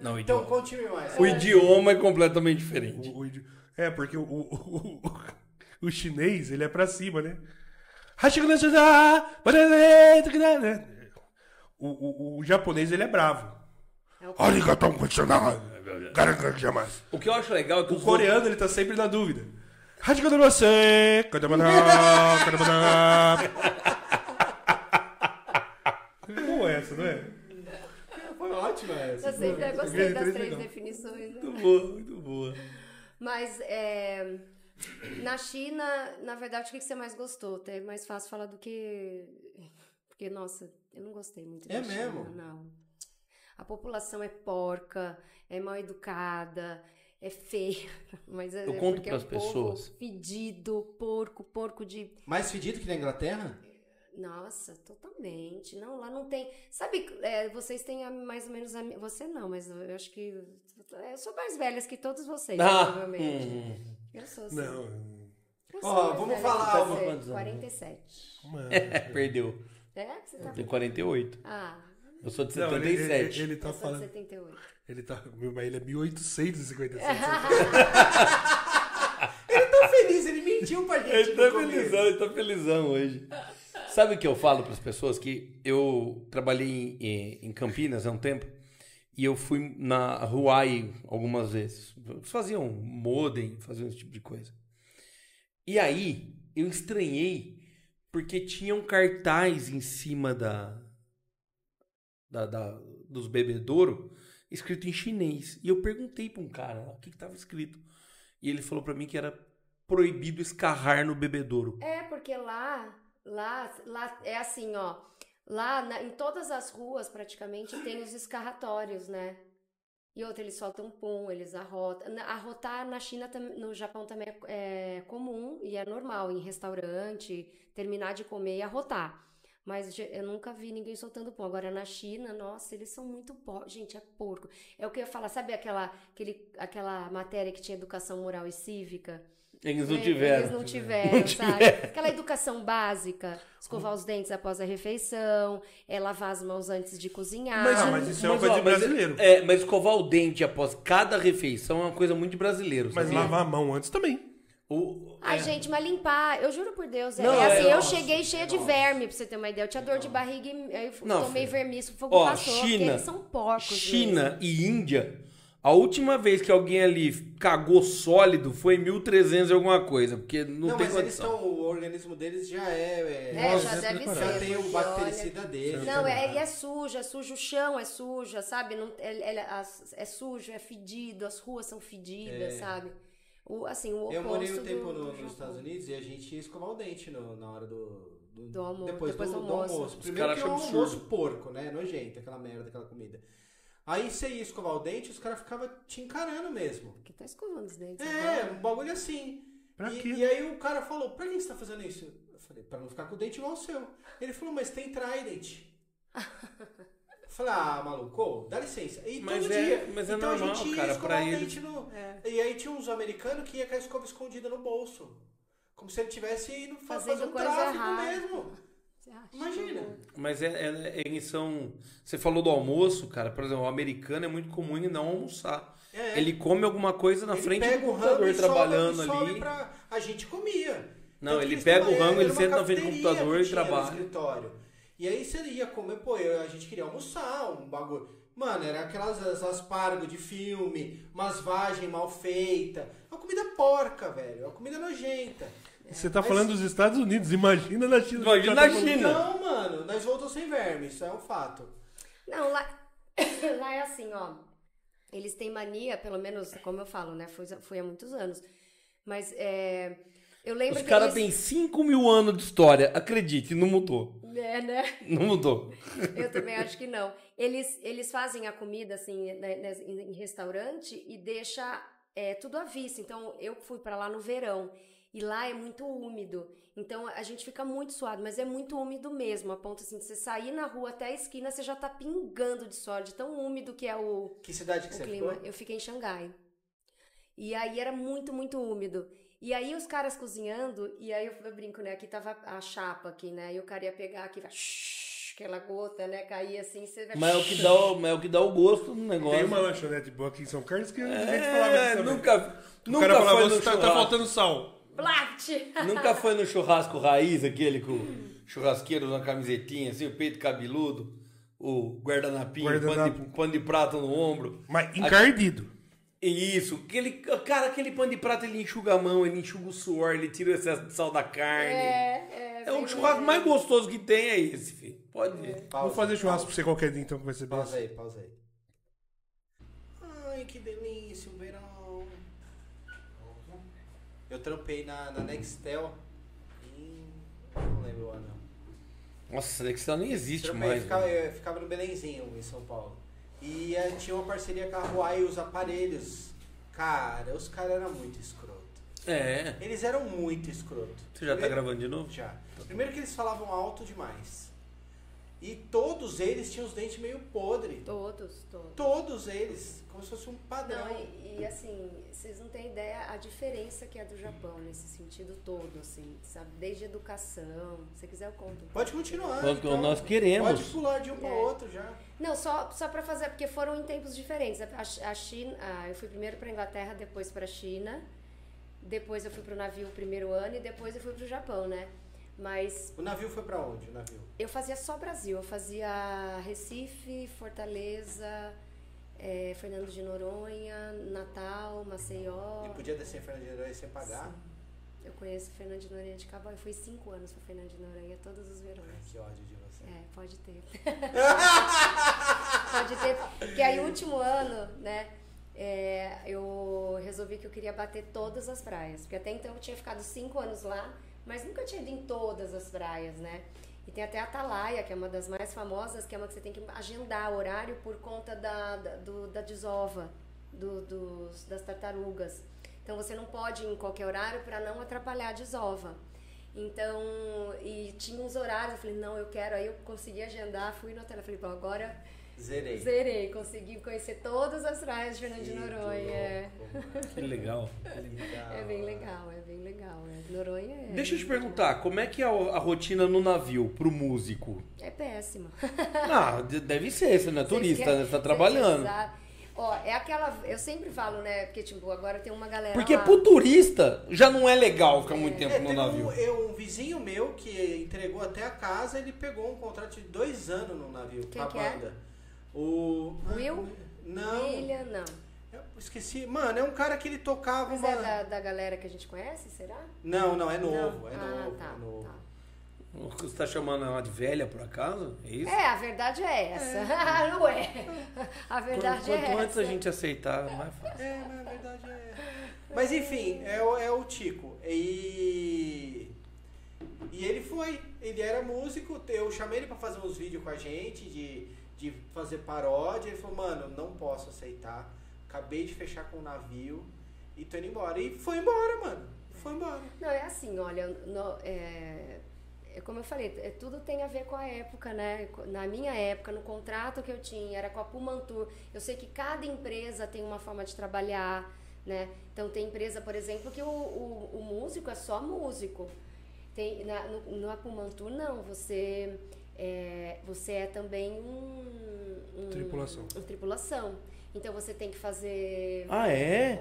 Não, o Então, idioma. continue mais. O idioma é completamente diferente. Porque o chinês, ele é pra cima, né? O japonês, ele é bravo. É o Arigatou gozaimasu. Gozaimasu. O que eu acho legal é que O coreano, ele tá sempre na dúvida. Hachigorose, Boa essa, não é? Foi ótima essa. Eu sempre gostei das Três três legal. definições. Né? Muito boa. Mas na China, na verdade, o que você mais gostou? É mais fácil falar do que... Porque, nossa, eu não gostei muito da É China, mesmo? não. A população é porca, é mal educada, é feia. Mas Eu conto porque pras é um povo pessoas. fedido, porco de... Mais fedido que na Inglaterra? Nossa, totalmente. Não, lá não tem... Sabe, vocês têm mais ou menos... Você não, mas eu acho que... Eu sou mais velha que todos vocês, provavelmente. Eu sou assim. Não. Eu sou Ó, mais vamos velha falar que algo. você. Quantos anos? 47. Perdeu. É? Você tá... Eu tenho 48. Ah, Eu sou de Não, 77. ele tá eu sou de falando. 78. Ele tá. Mas ele é 1857. Tô feliz, ele mentiu pra gente. Ele tá no começo. ele tá felizão hoje. Sabe o que eu falo pras pessoas? Que eu trabalhei em Campinas há um tempo e eu fui na Huawei algumas vezes. Eles faziam modem, faziam esse tipo de coisa. E aí eu estranhei porque tinha um cartaz em cima dos bebedouro escrito em chinês. E eu perguntei pra um cara o que tava escrito. E ele falou pra mim que era proibido escarrar no bebedouro. É, porque lá é assim, ó. Lá em todas as ruas, praticamente, tem os escarratórios, né? E outra, eles soltam pum, eles arrotam. Arrotar na China, no Japão também é comum e é normal. Em restaurante, terminar de comer e arrotar. Mas eu nunca vi ninguém soltando pum. Agora, na China, nossa, eles são muito porcos. Gente, é porco. É o que eu ia falar, sabe aquela matéria que tinha educação moral e cívica? Eles não tiveram. Eles não tiveram, sabe? Aquela educação básica, escovar os dentes após a refeição, lavar as mãos antes de cozinhar. Mas isso é uma coisa de brasileiro. Mas escovar o dente após cada refeição é uma coisa muito de brasileiro. Mas sabia? lavar a mão antes também. Ai, gente, mas limpar, eu juro por Deus, Não, eu nossa, cheguei cheia de verme, pra você ter uma ideia. Eu tinha dor de barriga e aí eu Não, tomei filho. vermiço, o fogo passou, porque China, eles são porcos China mesmo. e Índia, a última vez que alguém ali cagou sólido foi em 1300 e alguma coisa, porque não tem mas eles condição. o organismo deles já Já deve ser. já tem o porque, bactericida deles. Não, e é sujo, o chão é sujo, sabe? Não, é sujo, é fedido, as ruas são fedidas, sabe? O oposto Eu morei um tempo do nos Japão. Estados Unidos e a gente ia escovar o dente na hora Do almoço, depois do almoço. Os Primeiro caras que é um acham almoço absurdo. porco, né? Nojento, aquela merda, aquela comida. Aí você ia escovar o dente, os caras ficavam te encarando mesmo. Porque tá escovando os dentes É, agora. um bagulho assim. Pra E, quê? e aí o cara falou, pra que você tá fazendo isso? Eu falei, pra não ficar com o dente igual o seu. Ele falou, mas tem Trident. Eu falei, maluco, dá licença. E Mas todo é- dia. mas é então normal, a gente ia cara, escovar pra o eles. dente E aí tinha uns americanos que ia com a escova escondida no bolso. Como se ele tivesse indo fazer Fazendo um coisa tráfico errada. mesmo. Você acha? Imagina. Mas eles são... Você falou do almoço, cara, por exemplo, o americano é muito comum ele não almoçar. É. Ele come alguma coisa na Ele frente do pega o rango computador e trabalhando sobe, ali. A gente comia. Não, Tanto ele que eles pega o trabalham- rango, ele era uma senta na frente do cafeteria computador que e tinha no trabalha. escritório. E aí você ia comer, a gente queria almoçar, um bagulho. Mano, era aquelas aspargo de filme, umas vagem mal feita. Uma comida porca, velho. Uma comida nojenta. Você tá falando dos Estados Unidos, imagina na China. Imagina na China. Não, mano, nós voltamos sem verme, isso é um fato. Não, lá é assim, ó. Eles têm mania, pelo menos, como eu falo, né? Foi há muitos anos. Mas eu lembro Os que caras têm 5.000 anos de história, acredite, não mudou. né? Não mudou. Eu também acho que não. Eles fazem a comida, assim, em restaurante e deixa tudo à vista. Então, eu fui pra lá no verão. E lá é muito úmido. Então, a gente fica muito suado, mas é muito úmido mesmo. A ponto, assim, de você sair na rua até a esquina, você já tá pingando de suor, de tão úmido que é o Que cidade que você clima. ficou? Eu fiquei em Xangai. E aí era muito, muito úmido. E aí os caras cozinhando, e aí eu brinco, né? Aqui tava a chapa aqui, né? E o cara ia pegar aqui, aquela gota, né? Caía assim, você vai... Mas é o que dá o gosto do negócio. Tem uma lanchonete boa aqui em São Carlos que a gente falava disso também. nunca O cara falava, foi no você tá churrasco. faltando sal. Blaft! Nunca foi no churrasco raiz, aquele com o churrasqueiro na camisetinha, assim, o peito cabeludo, o guardanapinho, pano de prato no ombro. Mas encardido. Isso, aquele pano de prato, ele enxuga a mão, ele enxuga o suor, ele tira o excesso de sal da carne. É o churrasco mais gostoso que tem, é esse, filho. Pode ir. Vou fazer churrasco pra você qualquer dia, então, que vai ser bem. Pausa aí. Ai, que delícia, o verão. Eu trampei na Nextel. Não lembro o ano. Nossa, Nextel nem existe Trampei, mais. eu ficava no Belenzinho, em São Paulo. E tinha uma parceria com a Huawei, os aparelhos. Cara, os caras eram muito escroto. É. Eles eram muito escroto. Você já tá gravando de novo? Já. Primeiro que eles falavam alto demais. E todos eles tinham os dentes meio podres. Todos. Todos eles. Como se fosse um padrão. Não, e assim, vocês não têm ideia a diferença que é do Japão nesse sentido todo, assim, sabe? Desde educação, se você quiser eu conto. Pode continuar. Porque nós queremos. Pode pular de um para outro já. Não, só pra fazer, porque foram em tempos diferentes. A China, eu fui primeiro pra Inglaterra, depois pra China, depois eu fui pro navio o primeiro ano e depois eu fui pro Japão, né? Mas O navio foi pra onde, o navio? eu fazia só Brasil, eu fazia Recife, Fortaleza, Fernando de Noronha, Natal, Maceió. E podia descer em Fernando de Noronha sem pagar? Sim. Eu conheço Fernando de Noronha de Cabo, eu fui 5 anos pra Fernando de Noronha, todos os verões. Ai, que ódio de você. Pode ter. Pode ter. Porque aí, o último ano, né, eu resolvi que eu queria bater todas as praias. Porque até então eu tinha ficado 5 anos lá, mas nunca tinha ido em todas as praias, né? E tem até a Atalaia, que é uma das mais famosas, que é uma que você tem que agendar horário por conta da desova, das tartarugas. Então você não pode ir em qualquer horário para não atrapalhar a desova. Então, e tinha uns horários, eu falei, não, eu quero, aí eu consegui agendar, fui no hotel, eu falei, bom, agora zerei, consegui conhecer todas as praias de Fernando de Noronha. Que legal. É bem legal. Noronha é... Deixa eu te perguntar, como é que é a rotina no navio pro músico? É péssima. Ah, deve ser, você não é turista, né? Você tá trabalhando. Ó, é aquela... Eu sempre falo, né? Porque, tipo, agora tem uma galera Porque lá... pro turista já não é legal ficar muito tempo no teve navio. um vizinho meu que entregou até a casa, ele pegou um contrato de 2 anos no navio Quem com a que é? banda. O... Will? Não. William, não. Eu esqueci. Mano, é um cara que ele tocava Mas é da galera que a gente conhece, será? Não, é novo. Não. É Ah, novo. tá, é novo. tá. Você tá chamando ela de velha, por acaso? É isso? A verdade é essa. Não é. A verdade Quanto é antes essa. a gente aceitar, mais fácil. Mas a verdade é. Mas enfim, é o Tico. E ele foi. Ele era músico. Eu chamei ele pra fazer uns vídeos com a gente, de fazer paródia. Ele falou, mano, não posso aceitar. Acabei de fechar com o navio e tô indo embora. E foi embora, mano. Foi embora. Não, é assim, olha, como eu falei, tudo tem a ver com a época, né? Na minha época, no contrato que eu tinha, era com a Pumantur. Eu sei que cada empresa tem uma forma de trabalhar, né? Então tem empresa, por exemplo, que o músico é só músico. Na Pumantur, não, você é também tripulação. Então você tem que fazer... Ah, é?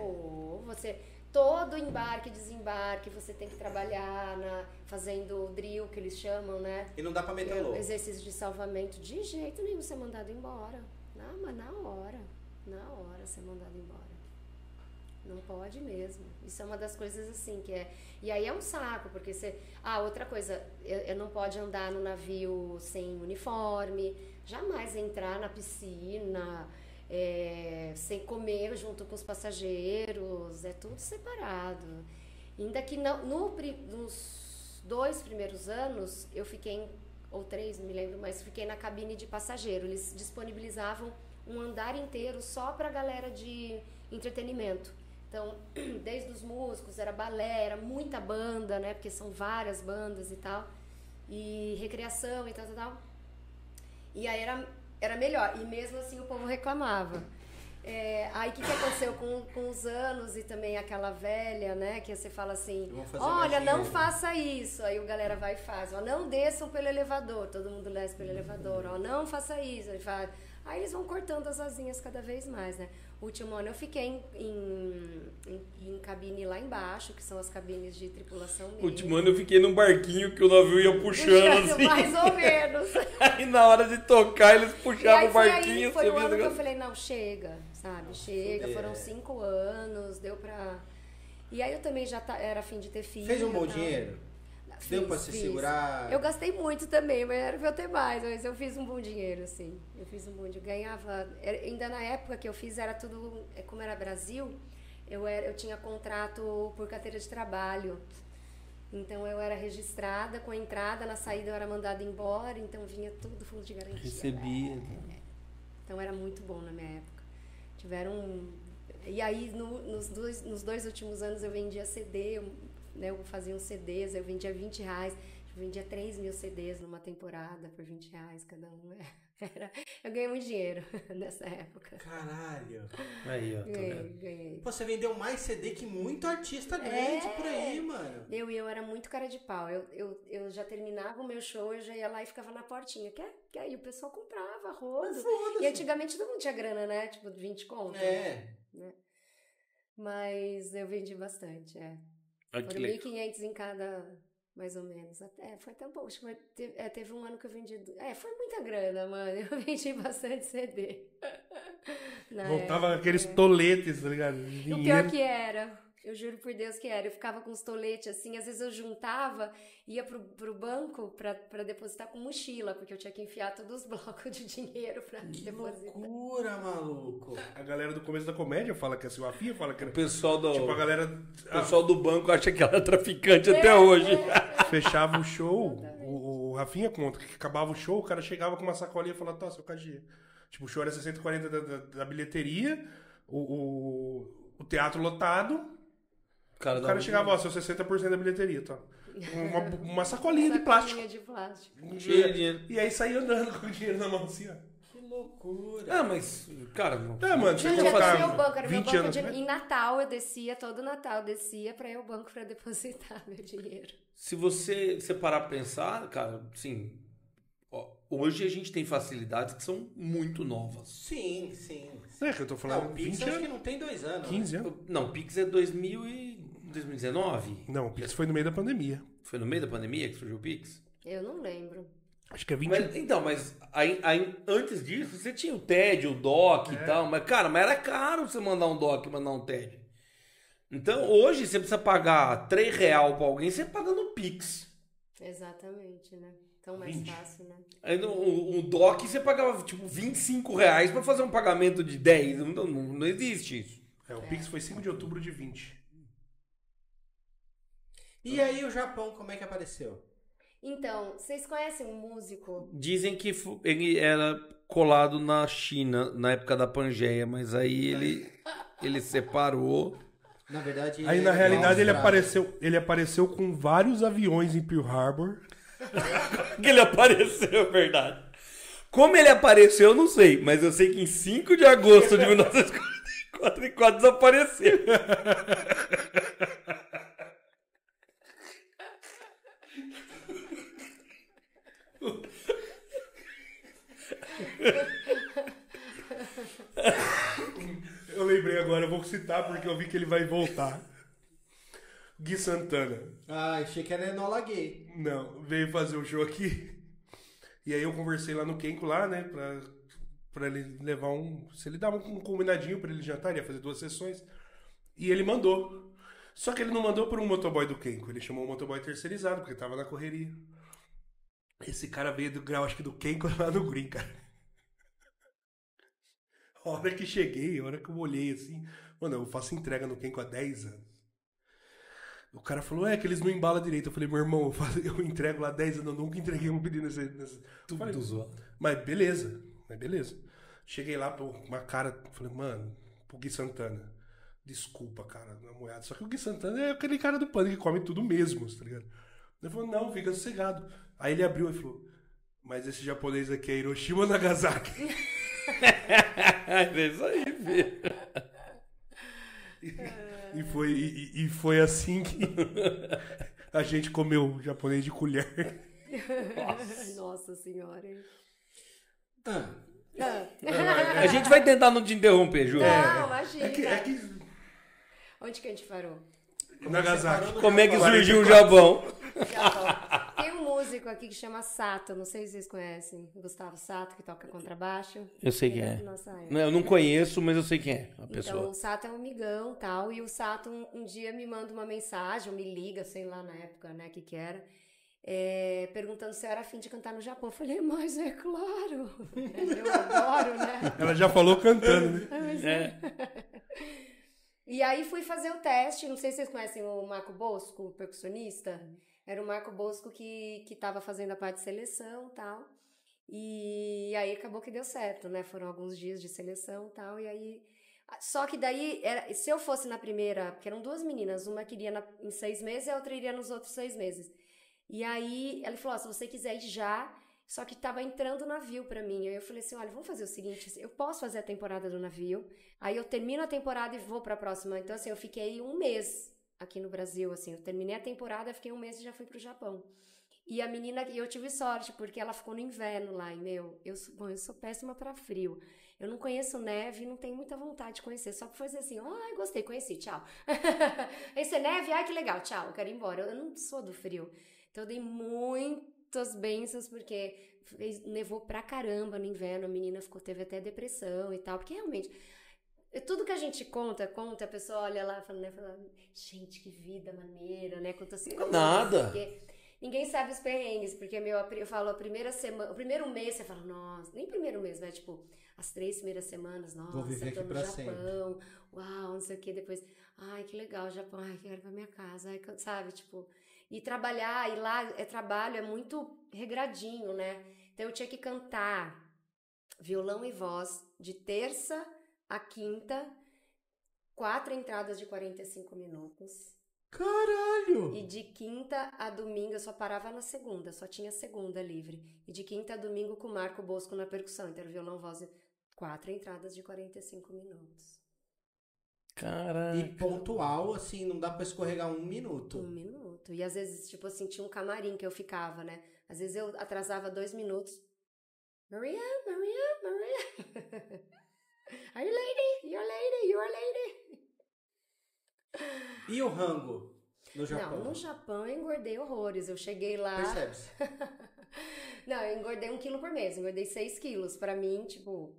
Todo embarque e desembarque, você tem que trabalhar fazendo drill, que eles chamam, né? E não dá pra meter louco. Exercício de salvamento. De jeito nenhum, você é mandado embora. Não, mas na hora ser mandado embora. Não pode mesmo. Isso é uma das coisas assim que é... E aí é um saco, porque você... outra coisa, eu não pode andar no navio sem uniforme, jamais entrar na piscina, sem comer junto com os passageiros, é tudo separado. Ainda que nos 2 primeiros anos, eu fiquei, ou 3, não me lembro, mas fiquei na cabine de passageiro. Eles disponibilizavam um andar inteiro só pra galera de entretenimento. Então, desde os músicos, era balé, era muita banda, né? Porque são várias bandas e tal. E recreação e tal. E aí era melhor. E mesmo assim o povo reclamava. Aí o que aconteceu com os anos e também aquela velha, né? Que você fala assim, olha, não faça isso. Aí o galera vai e faz. Ó, não desçam pelo elevador. Todo mundo desce pelo elevador. Ó, não faça isso. Aí eles vão cortando as asinhas cada vez mais, né? O último ano eu fiquei em cabine lá embaixo, que são as cabines de tripulação mesmo. O último ano eu fiquei num barquinho que o navio ia puxando assim. Mais ou menos. Aí na hora de tocar eles puxavam o barquinho. Foi o ano que eu falei, não, chega, sabe? Chega, foram 5 anos, deu pra... E aí eu também já era fim de ter filho. Fez um bom dinheiro? Deu pra se segurar? Eu gastei muito também, mas era pra eu ter mais, mas eu fiz um bom dinheiro, assim. Eu fiz um bom dinheiro. Ganhava... Ainda na época que eu fiz, era tudo... Como era Brasil, eu tinha contrato por carteira de trabalho. Então eu era registrada com a entrada, na saída eu era mandada embora, então vinha tudo fundo de garantia. Recebia. Então era muito bom na minha época. Tiveram... E aí, nos 2 últimos anos eu vendia CD, eu fazia uns CDs, eu vendia R$20, eu vendia 3.000 CDs numa temporada por R$20 cada um. Eu ganhei muito dinheiro nessa época. Caralho. Aí, ó. Ganhei. Pô, você vendeu mais CD que muito artista grande por aí, mano. Eu era muito cara de pau. Eu já terminava o meu show, eu já ia lá e ficava na portinha. Que aí o pessoal comprava rodo. E antigamente todo mundo tinha grana, né? Tipo, 20 conto. Né? Mas eu vendi bastante, Foram 1.500 em cada, mais ou menos. Foi até um pouco. Acho que teve um ano que eu vendi... foi muita grana, mano. Eu vendi bastante CD. Voltava aqueles toletes, tá ligado? E o pior que era... Eu juro por Deus que era. Eu ficava com os toletes assim, às vezes eu juntava, ia pro banco pra depositar com mochila, porque eu tinha que enfiar todos os blocos de dinheiro pra depositar. Loucura, maluco. A galera do começo da comédia fala que é seu Rafinha, fala que era... O pessoal do... Tipo, a galera... O pessoal do banco acha que ela é traficante até hoje. Fechava o show, o Rafinha conta que acabava o show, o cara chegava com uma sacolinha e falava, tá, seu cachê. Tipo, o show era 60,40 da bilheteria, o teatro lotado... O cara chegava, seu 60% da bilheteria, tá? Uma sacolinha de plástico. Cheio de dinheiro. E aí saía andando com o dinheiro na mão assim, ó. Que loucura. Ah, mas, cara... Mano, você você colocar meu banco, era 20 meu banco anos, né? Em Natal, eu descia, todo Natal, descia pra ir ao banco pra depositar meu dinheiro. Se você parar pra pensar, cara, assim... Hoje a gente tem facilidades que são muito novas. Sim. É que eu tô falando, o Pix 20 acho anos. que não tem 2 anos. 15 anos. Não, o Pix é 2019? Não, o Pix foi no meio da pandemia. Foi no meio da pandemia que surgiu o Pix? Eu não lembro. Acho que é 20 Mas aí, antes disso, você tinha o TED, o DOC e tal. Mas, cara, era caro você mandar um DOC e mandar um TED. Então, hoje, você precisa pagar R$3 pra alguém, você paga no Pix. Exatamente, né? Tão mais fácil, né? Aí um DOC você pagava tipo R$25 pra fazer um pagamento de 10. Não existe isso. O Pix foi 5 de outubro de 20. E aí o Japão, como é que apareceu? Então, vocês conhecem um músico? Dizem que ele era colado na China na época da Pangeia, mas aí ele separou. Na verdade, Aí na realidade ele apareceu com vários aviões em Pearl Harbor. Que ele apareceu, é verdade. Como ele apareceu, eu não sei, mas eu sei que em 5 de agosto de 1944 desapareceu. Eu lembrei agora, eu vou citar porque eu vi que ele vai voltar. Gui Santana. Ah, achei que era Enola Gay. Não, veio fazer o show aqui. E aí eu conversei lá no Kenko, lá, né? pra ele levar se ele dava um combinadinho pra ele jantar, ele ia fazer 2 sessões. E ele mandou. Só que ele não mandou por um motoboy do Kenko, ele chamou um motoboy terceirizado, porque tava na correria. Esse cara veio do grau, acho que do Kenko lá no Green, cara. A hora que cheguei, a hora que eu olhei assim, mano, eu faço entrega no Kenko há 10 anos. O cara falou, que eles não embalam direito. Eu falei, meu irmão, eu entrego lá há 10 anos, eu nunca entreguei um pedido nesse... Tudo zoado. Mas beleza. Cheguei lá, pô, uma cara, falei, mano, pro Gui Santana, desculpa, cara, namorado. Só que o Gui Santana é aquele cara do pano que come tudo mesmo, tá ligado? Ele falou, não, fica sossegado. Aí ele abriu e falou, mas esse japonês aqui é Hiroshima ou Nagasaki? É isso aí, filho. E foi assim que a gente comeu japonês de colher. Nossa senhora. A gente vai tentar não te interromper, Ju. Não, imagina. Onde que a gente parou? Nagasaki. Como é que surgiu o Japão? Tem um músico aqui que chama Sato, não sei se vocês conhecem. Gustavo Sato, que toca contrabaixo. Eu sei quem Ele é. da nossa época. Não, eu não conheço, mas eu sei quem é a pessoa. Então, o Sato é um amigão e tal. E o Sato um dia me manda uma mensagem, ou me liga, sei lá na época, né, que era. Perguntando se eu era afim de cantar no Japão. Eu falei, mas é claro. Eu adoro, né? Ela já falou cantando, né? Mas E aí fui fazer o teste. Não sei se vocês conhecem o Marco Bosco, o percussionista. Era o Marco Bosco que tava fazendo a parte de seleção e tal. E aí acabou que deu certo, né? Foram alguns dias de seleção e tal. E aí... Só que daí, se eu fosse na primeira... Porque eram 2 meninas. Uma que iria em 6 meses e a outra iria nos outros 6 meses. E aí ele falou, se você quiser ir já... Só que tava entrando o navio pra mim. Aí eu falei assim, olha, vamos fazer o seguinte, eu posso fazer a temporada do navio, aí eu termino a temporada e vou pra próxima. Então, assim, eu fiquei 1 mês aqui no Brasil, assim, eu terminei a temporada, fiquei 1 mês e já fui pro Japão. E a menina, eu tive sorte, porque ela ficou no inverno lá, e eu sou péssima pra frio. Eu não conheço neve, não tenho muita vontade de conhecer, só que foi assim, gostei, conheci, tchau. Esse é neve, que legal, tchau, eu quero ir embora. Eu não sou do frio, então eu dei muitas bênçãos, porque nevou pra caramba no inverno, a menina teve até depressão e tal, porque realmente, tudo que a gente conta, a pessoa olha lá falando, né, gente, que vida maneira, né, conta assim, nada. Porque ninguém sabe os perrengues, porque eu falo, a primeira semana, o primeiro mês você fala, nossa, nem primeiro mês, né, tipo, as 3 primeiras semanas, nossa, vou viver tô aqui no pra Japão, sempre. Uau, não sei o que, depois, que legal, Japão, quero ir pra minha casa, sabe, tipo... E trabalhar, e lá trabalho, é muito regradinho, né? Então eu tinha que cantar violão e voz de terça a quinta, 4 entradas de 45 minutos. Caralho! E de quinta a domingo, eu só parava na segunda, só tinha segunda livre. E de quinta a domingo com o Marco Bosco na percussão. Então era violão, voz, 4 entradas de 45 minutos. Caraca. E pontual, assim, não dá pra escorregar 1 minuto. 1 minuto. E às vezes, tipo assim, tinha um camarim que eu ficava, né? Às vezes eu atrasava 2 minutos. Maria. Are you lady? You're lady. E o rango no Japão? Não, no Japão eu engordei horrores. Eu cheguei lá... Percebe-se. Não, eu engordei 1 quilo por mês. Eu engordei 6 quilos. Pra mim, tipo,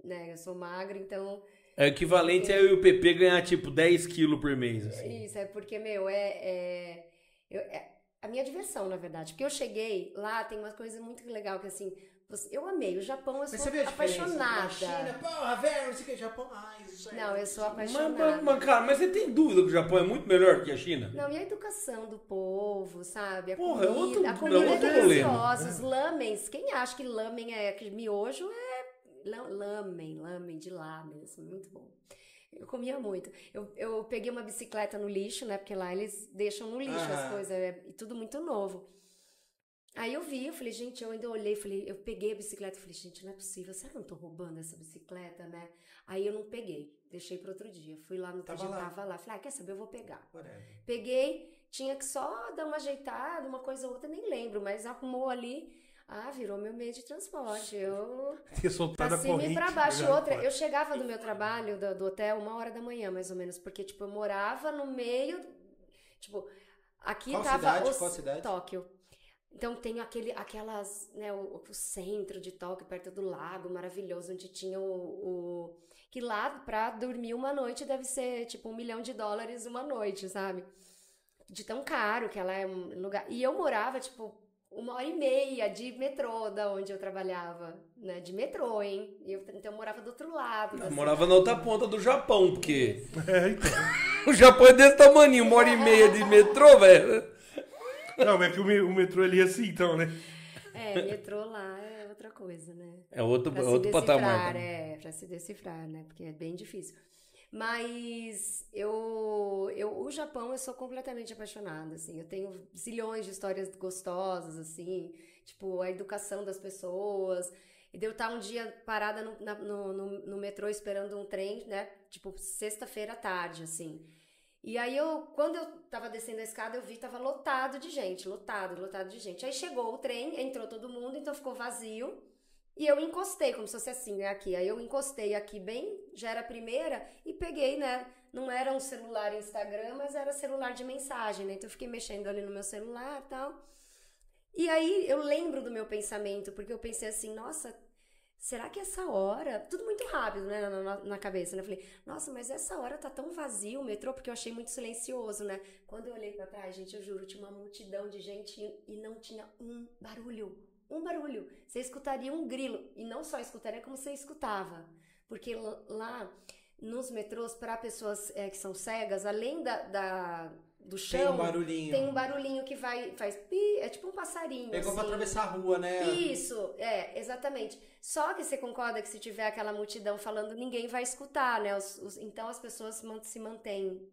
né? Eu sou magra, então... É equivalente a eu e o PP ganhar, tipo, 10 quilos por mês, assim. Isso, é porque, a minha diversão, na verdade. Porque eu cheguei lá, tem uma coisa muito legal que, assim, eu amei. O Japão, eu Mas sou você vê a apaixonada. Na China, porra, velho, não sei o que, Japão, isso aí. Não, eu sou apaixonada. Mas, cara, mas você tem dúvida que o Japão é muito melhor que a China? Não, e a educação do povo, sabe? A Porra, comida, é a comida outro é rolê, deliciosa. Os lamens, quem acha que lamen que miojo lamen de lá mesmo, muito bom. Eu comia muito. Eu peguei uma bicicleta no lixo, né? Porque lá eles deixam no lixo as coisas, e tudo muito novo. Aí eu falei, gente, eu ainda olhei, eu peguei a bicicleta, falei, gente, não é possível, será que eu não tô roubando essa bicicleta, né? Aí eu não peguei, deixei para outro dia. Fui lá no outro dia, tava lá. Falei, quer saber, eu vou pegar. Peguei, tinha que só dar uma ajeitada, uma coisa ou outra, nem lembro, mas arrumou ali. Virou meu meio de transporte. Eu pra cima e pra baixo. Outra, eu chegava do meu trabalho, do hotel, 1h da manhã, mais ou menos, porque, tipo, eu morava no meio, tipo, aqui Qual tava... cidade? Tóquio. Então tem aquelas, né, o centro de Tóquio, perto do lago, maravilhoso, onde tinha que lá pra dormir uma noite deve ser tipo $1 milhão uma noite, sabe? De tão caro que ela é um lugar. E eu morava, tipo, 1h30 de metrô da onde eu trabalhava, né? De metrô, hein? Então eu morava do outro lado. Eu morava na outra ponta do Japão, porque Então. o Japão é desse tamaninho, 1h30 de metrô, velho. Não, é que o metrô ali é assim, então, né? Metrô lá é outra coisa, né? É outro Pra patamar. pra se decifrar, né? Porque é bem difícil. Mas o Japão eu sou completamente apaixonada, assim. Eu tenho zilhões de histórias gostosas, assim. Tipo, a educação das pessoas. E de eu estar um dia parada no metrô esperando um trem, né? Tipo, sexta-feira à tarde, assim. E aí quando eu tava descendo a escada, eu vi que tava lotado de gente. Lotado de gente. Aí chegou o trem, entrou todo mundo, então ficou vazio. E eu encostei, como se fosse assim, né, aqui. Aí eu encostei aqui bem, já era a primeira, e peguei, né, não era um celular Instagram, mas era celular de mensagem, né, então eu fiquei mexendo ali no meu celular e tal. E aí eu lembro do meu pensamento, porque eu pensei assim, nossa, será que essa hora... Tudo muito rápido, né, na cabeça, né, eu falei, nossa, mas essa hora tá tão vazio o metrô, porque eu achei muito silencioso, né. Quando eu olhei pra trás, gente, eu juro, tinha uma multidão de gente e não tinha um barulho. Você escutaria um grilo. E não só escutaria, como você escutava. Porque lá, nos metrôs, para pessoas que são cegas, além do chão... Tem um barulhinho que faz pi, é tipo um passarinho. Pegou assim. pra atravessar a rua, né? Isso, exatamente. Só que você concorda que se tiver aquela multidão falando, ninguém vai escutar, né? Então as pessoas se mantêm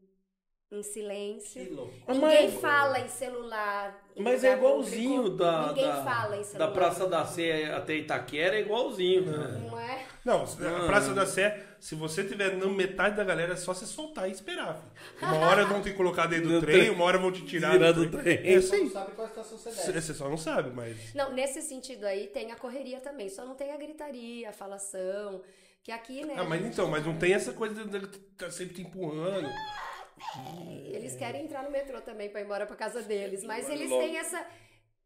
em silêncio. Que louco. Ninguém fala em celular. Mas é igualzinho Ninguém fala em celular. da Praça da Sé até Itaquera, é igualzinho. Não é? Não, a Praça da Sé, se você tiver na metade da galera, é só você soltar e esperar, filho. Uma hora vão te colocar dentro do trem, uma hora vão te tirar do trem. É Você não assim. sabe qual estação você desce. Você só não sabe, mas... Não, nesse sentido aí tem a correria também. Só não tem a gritaria, a falação. Que aqui, né? Mas não tem essa coisa de tá sempre te empurrando. Eles querem entrar no metrô também pra ir embora pra casa deles. Mas eles têm essa...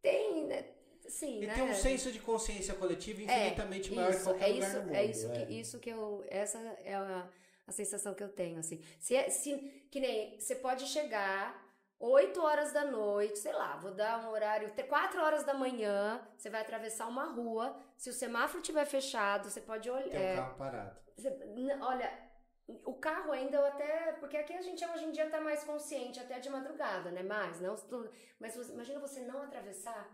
Tem, né? Sim, E né? tem um senso de consciência coletiva infinitamente maior que qualquer lugar do mundo. Essa é a sensação que eu tenho, assim. Que nem, você pode chegar 8 horas da noite, sei lá, vou dar um horário, 4 horas da manhã, você vai atravessar uma rua, se o semáforo estiver fechado, você pode olhar... Tem um carro parado. Olha... O carro ainda eu até... Porque aqui a gente hoje em dia tá mais consciente, até de madrugada, né? Mas imagina você não atravessar.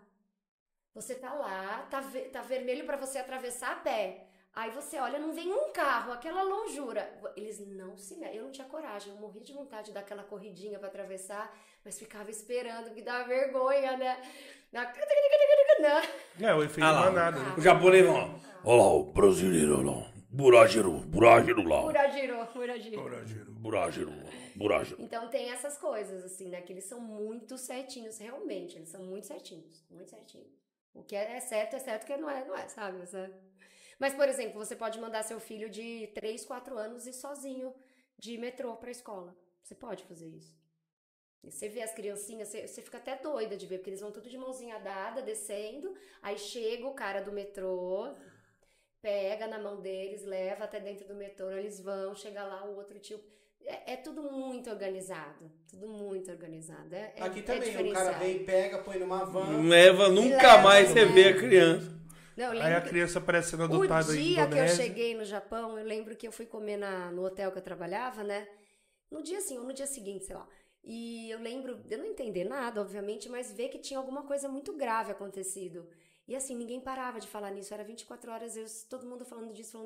Você tá lá, tá vermelho pra você atravessar a pé. Aí você olha, não vem um carro, aquela longura. Eles não se metem. Eu não tinha coragem, eu morri de vontade de dar aquela corridinha pra atravessar, mas ficava esperando, que dava vergonha, né? O efeito manada. O japonês, ó. Olha lá, o brasileiro, olha lá. Burajiro lá. Burajiro. Então tem essas coisas, assim, né? Que eles são muito certinhos, realmente. Eles são muito certinhos. O que é certo, o que não é, sabe? Mas, por exemplo, você pode mandar seu filho de 3, 4 anos ir sozinho de metrô pra escola. Você pode fazer isso. E você vê as criancinhas, você fica até doida de ver, porque eles vão tudo de mãozinha dada, descendo. Aí chega o cara do metrô... Pega na mão deles, leva até dentro do metrô, eles vão, chega lá o outro tio. É tudo muito organizado. Aqui também, o cara vem, pega, põe numa van. Leva, nunca mais você vê a criança. Não, Aí a criança parece sendo adotada em Indonésia. O dia que eu cheguei no Japão, eu lembro que eu fui comer no hotel que eu trabalhava, né? No dia assim, ou no dia seguinte, sei lá. E eu lembro, eu não entender nada, obviamente, mas ver que tinha alguma coisa muito grave acontecido. E assim, ninguém parava de falar nisso, era 24 horas, todo mundo falando disso.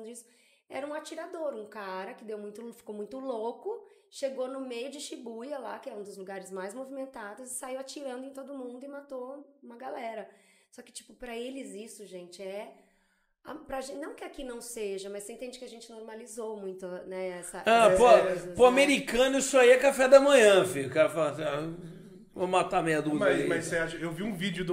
Era um atirador, um cara que ficou muito louco, chegou no meio de Shibuya lá, que é um dos lugares mais movimentados, e saiu atirando em todo mundo e matou uma galera. Só que, tipo, pra eles isso, gente, não que aqui não seja, mas você entende que a gente normalizou muito, né, pro americano isso aí é café da manhã, filho. O cara fala assim, vou matar meia dúzia aí. Mas você acha, eu vi um vídeo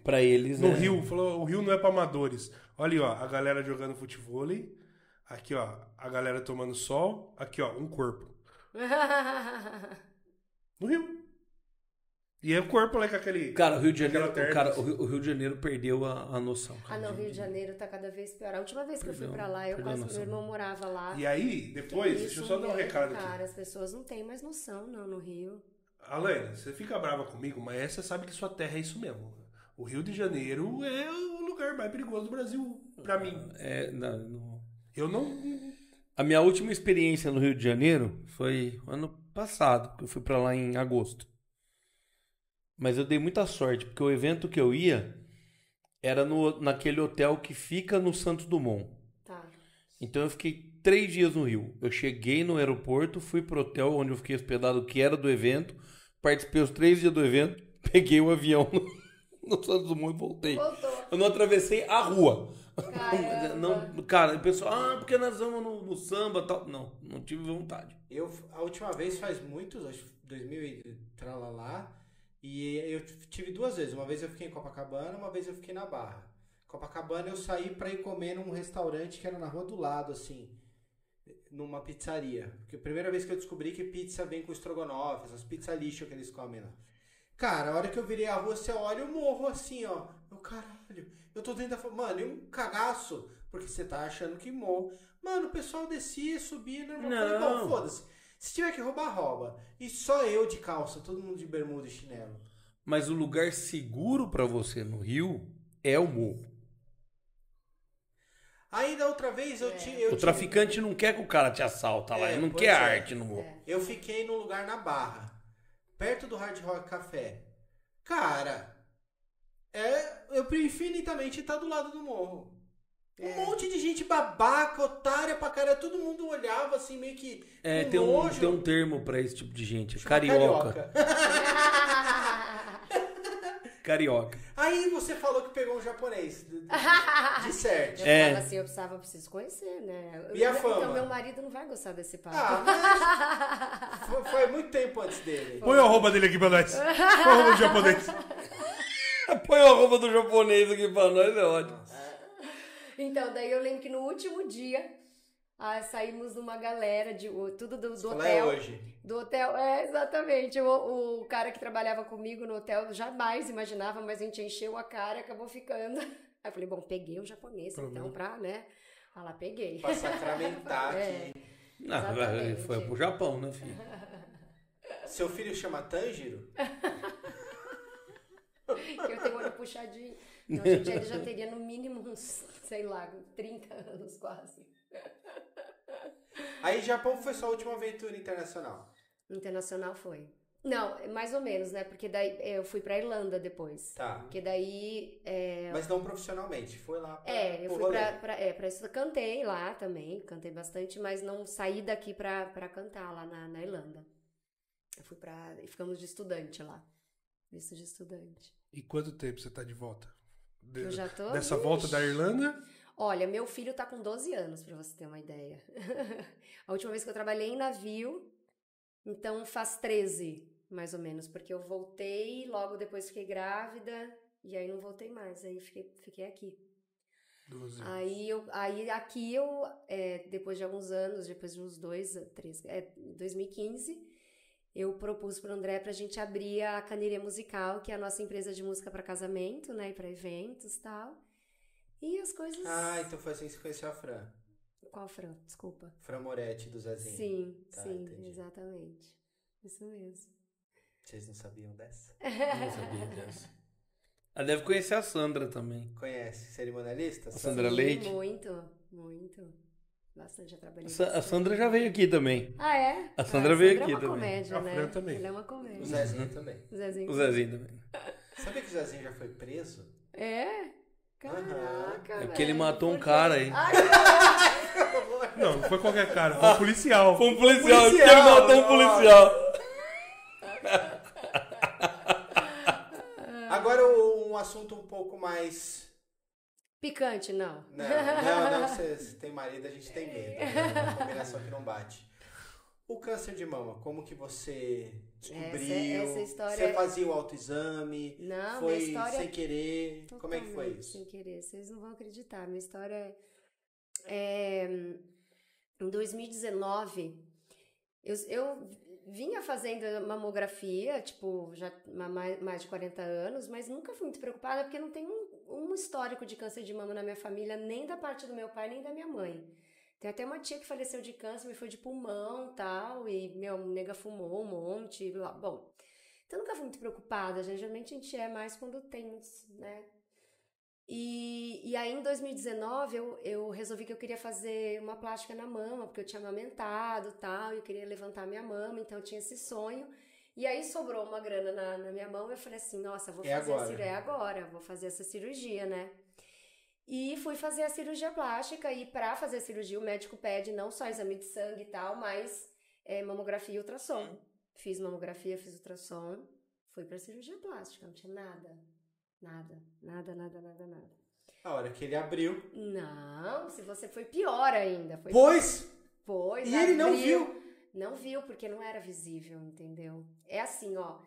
pra eles, no Rio, falou, o Rio não é pra amadores. Olha aí, ó, a galera jogando futevôlei, aqui, ó, a galera tomando sol, aqui, ó, um corpo. No Rio. E é o corpo lá com aquele... Cara, o Rio de Janeiro, aquela terra, cara, assim. o Rio de Janeiro perdeu a noção. Ah, Cara. não, Rio de Janeiro tá cada vez pior. A última vez que eu fui Perdão, pra lá, eu perdão, quase, noção. meu irmão morava lá. E aí, depois, Isso, deixa eu só dar um mulher, recado aqui. Cara, as pessoas não têm mais noção, não, no Rio. Alaina, você fica brava comigo, mas você sabe que sua terra é isso mesmo. O Rio de Janeiro é o lugar mais perigoso do Brasil, pra mim. Eu não... A minha última experiência no Rio de Janeiro foi ano passado, que eu fui pra lá em agosto. Mas eu dei muita sorte, porque o evento que eu ia era naquele hotel que fica no Santos Dumont. Tá. Então eu fiquei 3 dias no Rio. Eu cheguei no aeroporto, fui pro hotel onde eu fiquei hospedado, que era do evento, participei os 3 dias do evento, peguei o avião no Santos Dumont e voltei. Voltou. Eu não atravessei a rua. Caramba. Não, cara, o pessoal, porque nós vamos no samba e tal. Não tive vontade. A última vez faz muitos, acho que 2000 e tralalá, e eu tive 2 vezes. Uma vez eu fiquei em Copacabana, uma vez eu fiquei na Barra. Copacabana eu saí pra ir comer num restaurante que era na rua do lado, assim, numa pizzaria. Porque a primeira vez que eu descobri que pizza vem com estrogonofe, essas pizzas lixo que eles comem lá. Cara, a hora que eu virei a rua, você olha o morro assim, ó. Meu caralho, eu tô dentro da... Mano, e um cagaço, porque você tá achando que morro. Mano, o pessoal descia, subia, normal. Eu falei, bom, foda-se. Se tiver que roubar, rouba. E só eu de calça, todo mundo de bermuda e chinelo. Mas o lugar seguro pra você no Rio é o morro. Ainda outra vez O traficante não quer que o cara te assalta lá, ele não pois quer é. arte no morro. Eu fiquei num lugar na Barra, perto do Hard Rock Café. Cara, eu infinitamente estar do lado do morro. Um monte de gente babaca, otária pra cara, todo mundo olhava assim meio que com Tem nojo. um termo pra esse tipo de gente, Chama carioca. Carioca. Aí você falou que pegou um japonês, de certo. Eu É. falo assim, eu preciso conhecer, né? E a fama? Então meu marido não vai gostar desse papo. Mas foi muito tempo antes dele. Põe a roupa dele aqui pra nós. Põe a roupa do japonês. Põe a roupa do japonês aqui pra nós, é ótimo. Então, daí eu lembro que no último dia, saímos numa galera, tudo do Qual hotel. é hoje? Do hotel, exatamente. O cara que trabalhava comigo no hotel jamais imaginava, mas a gente encheu a cara e acabou ficando. Aí eu falei, bom, peguei um japonês, então, pra, né? Ah lá, peguei. Pra sacramentar aqui. Não, Exatamente. foi pro Japão, né, filho? Seu filho chama Tanjiro? Que eu tenho o olho puxadinho. Então, gente, ele já teria no mínimo uns, sei lá, 30 anos quase. Aí Japão foi sua última aventura internacional. Internacional foi. Não, mais ou menos, né? Porque daí eu fui pra Irlanda depois. Tá. Porque daí... Mas não profissionalmente, foi lá pra eu pro fui rolê. pra isso. Cantei lá também, cantei bastante, mas não saí daqui pra cantar lá na Irlanda. Eu fui e ficamos de estudante lá. Visto de estudante. E quanto tempo você tá de volta? Eu já tô... Dessa volta da Irlanda? Olha, meu filho tá com 12 anos, pra você ter uma ideia. A última vez que eu trabalhei em navio, então faz 13, mais ou menos, porque eu voltei, logo depois fiquei grávida, e aí não voltei mais, aí fiquei aqui. 12 anos. Aí aqui eu, depois de alguns anos, depois de uns 2015, eu propus pro André pra gente abrir a Canirê Musical, que é a nossa empresa de música pra casamento, né, e pra eventos e tal. E as coisas... Então foi assim que você conheceu a Fran. Qual Fran? Desculpa. Fran Moretti, do Zezinho. Sim, Tá, sim, entendi. exatamente. Isso mesmo. Vocês não sabiam dessa? Não sabia dessa. Ela deve conhecer a Sandra também. Conhece? Cerimonialista? Sandra Sim, Leite? Muito. Bastante, já trabalhei A bastante. Sandra já veio aqui também. Ah, é? A Sandra veio é aqui uma também. comédia, A né? Fran também. Ele é uma O comédia. Zezinho também. O Zezinho. O Zezinho também. Sabia que o Zezinho já foi preso? É? Caraca, É porque ele velho, matou um por quê? cara aí. Ai, Não, não foi qualquer cara, foi um policial. Foi um policial, porque policial, ele matou um policial. Agora um assunto um pouco mais... picante, não. Não, você tem marido, a gente tem medo. É uma combinação que não bate. O câncer de mama, como que você descobriu? Essa história Você fazia o autoexame? Não, Foi minha história sem querer? Como é que foi totalmente isso? sem querer, vocês não vão acreditar. Minha história em 2019, Eu vinha fazendo mamografia, tipo, já há mais de 40 anos, mas nunca fui muito preocupada porque não tem um histórico de câncer de mama na minha família, nem da parte do meu pai, nem da minha mãe. Tem até uma tia que faleceu de câncer, mas foi de pulmão e tal, e nega fumou um monte, blá. Bom, então eu nunca fui muito preocupada, geralmente a gente é mais quando tem, né? E aí em 2019 eu resolvi que eu queria fazer uma plástica na mama, porque eu tinha amamentado e tal, e eu queria levantar minha mama, então eu tinha esse sonho. E aí sobrou uma grana na minha mão e eu falei assim, nossa, vou fazer vou fazer essa cirurgia, né? E fui fazer a cirurgia plástica, e pra fazer a cirurgia o médico pede não só exame de sangue e tal, mas mamografia e ultrassom. Fiz mamografia, fiz ultrassom, fui pra cirurgia plástica, não tinha nada. Nada. A hora que ele abriu... Não, se você foi pior ainda. Pois! E ele não viu? Não viu, porque não era visível, entendeu? É assim, ó.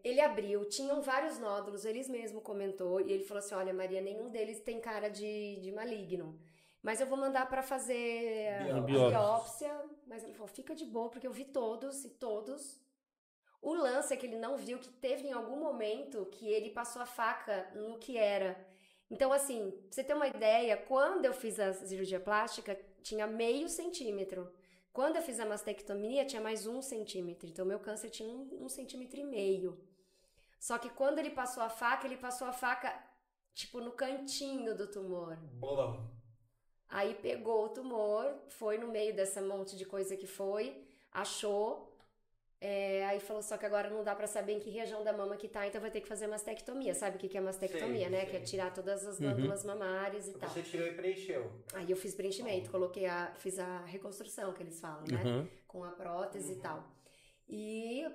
Ele abriu, tinham vários nódulos, ele mesmo comentou, e ele falou assim, olha, Maria, nenhum deles tem cara de maligno. Mas eu vou mandar pra fazer a biópsia. Mas ele falou, fica de boa, porque eu vi todos, e todos... O lance é que ele não viu que teve em algum momento que ele passou a faca no que era. Então, assim, pra você ter uma ideia, quando eu fiz a cirurgia plástica, tinha 0,5 centímetro. Quando eu fiz a mastectomia, tinha mais 1 centímetro. Então, meu câncer tinha 1,5 centímetro. Só que quando ele passou a faca, tipo, no cantinho do tumor. Bolão. Aí pegou o tumor, foi no meio dessa monte de coisa que foi, achou... aí falou, só que agora não dá pra saber em que região da mama que tá, então vai ter que fazer mastectomia. Sabe o que é mastectomia, né? Sim. Que é tirar todas as glândulas mamárias e tal. Você tirou e preencheu. Aí eu fiz preenchimento, fiz a reconstrução, que eles falam, né? Com a prótese e tal. E...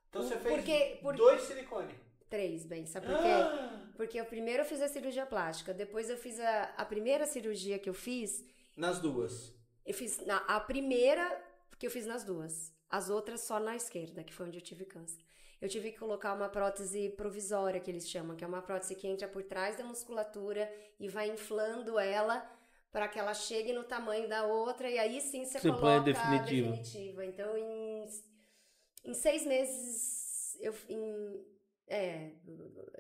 Então você fez 2 silicone? 3, bem, sabe por quê? Porque eu primeiro fiz a cirurgia plástica, depois eu fiz a primeira cirurgia que eu fiz... Nas duas? Eu fiz a primeira que eu fiz nas duas. As outras só na esquerda, que foi onde eu tive câncer. Eu tive que colocar uma prótese provisória, que eles chamam, que é uma prótese que entra por trás da musculatura e vai inflando ela para que ela chegue no tamanho da outra, e aí sim você coloca a definitiva. Então, em 6 meses,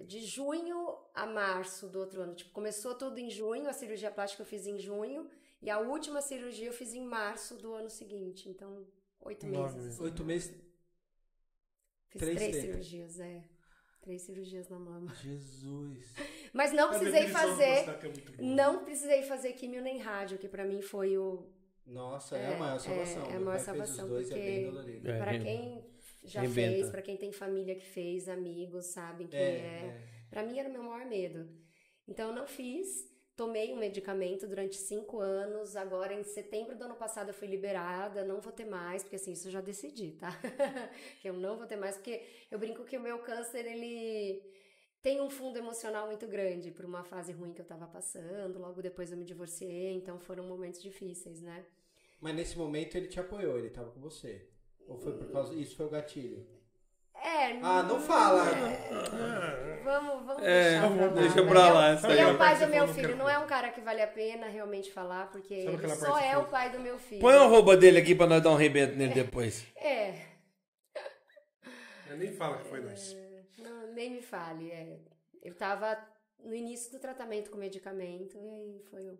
de junho a março do outro ano, tipo, começou tudo em junho, a cirurgia plástica eu fiz em junho, e a última cirurgia eu fiz em março do ano seguinte, então... 8 meses. 8 meses. Fiz 3 cirurgias, 3 cirurgias na mama. Jesus. Mas não precisei fazer. Não precisei fazer químio nem rádio, que pra mim foi o. Nossa, é a maior salvação. É a maior salvação, porque pra quem já fez, pra quem tem família que fez, amigos, sabem que Pra mim era o meu maior medo. Então eu não fiz. Tomei um medicamento durante 5 anos, agora em setembro do ano passado eu fui liberada, não vou ter mais, porque assim, isso eu já decidi, tá? Que eu não vou ter mais, porque eu brinco que o meu câncer, ele tem um fundo emocional muito grande, por uma fase ruim que eu tava passando, logo depois eu me divorciei, então foram momentos difíceis, né? Mas nesse momento ele te apoiou, ele tava com você? Ou foi por causa, isso foi o gatilho? Não fala. Vamos deixa pra lá. Ele é o pai do meu filho, não é um cara que vale a pena realmente falar, porque ele só é o pai do meu filho. Põe o arroba dele aqui pra nós dar um rebento nele depois. Eu nem fala que foi nós. Não, nem me fale. Eu tava no início do tratamento com medicamento e aí foi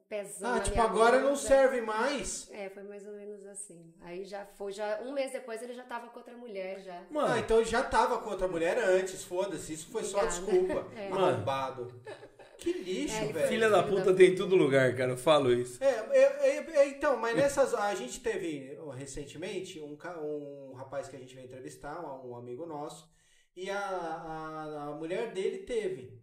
pesando. Tipo, agora não serve mais? Foi mais ou menos assim. Aí já um mês depois ele já tava com outra mulher já. Mano, então ele já tava com outra mulher antes, foda-se, isso foi só desculpa. Arrombado. Que lixo, velho. Filha da puta tem em todo lugar, cara, eu falo isso. Então, mas nessas... A gente teve recentemente um rapaz que a gente veio entrevistar, um amigo nosso, e a mulher dele teve.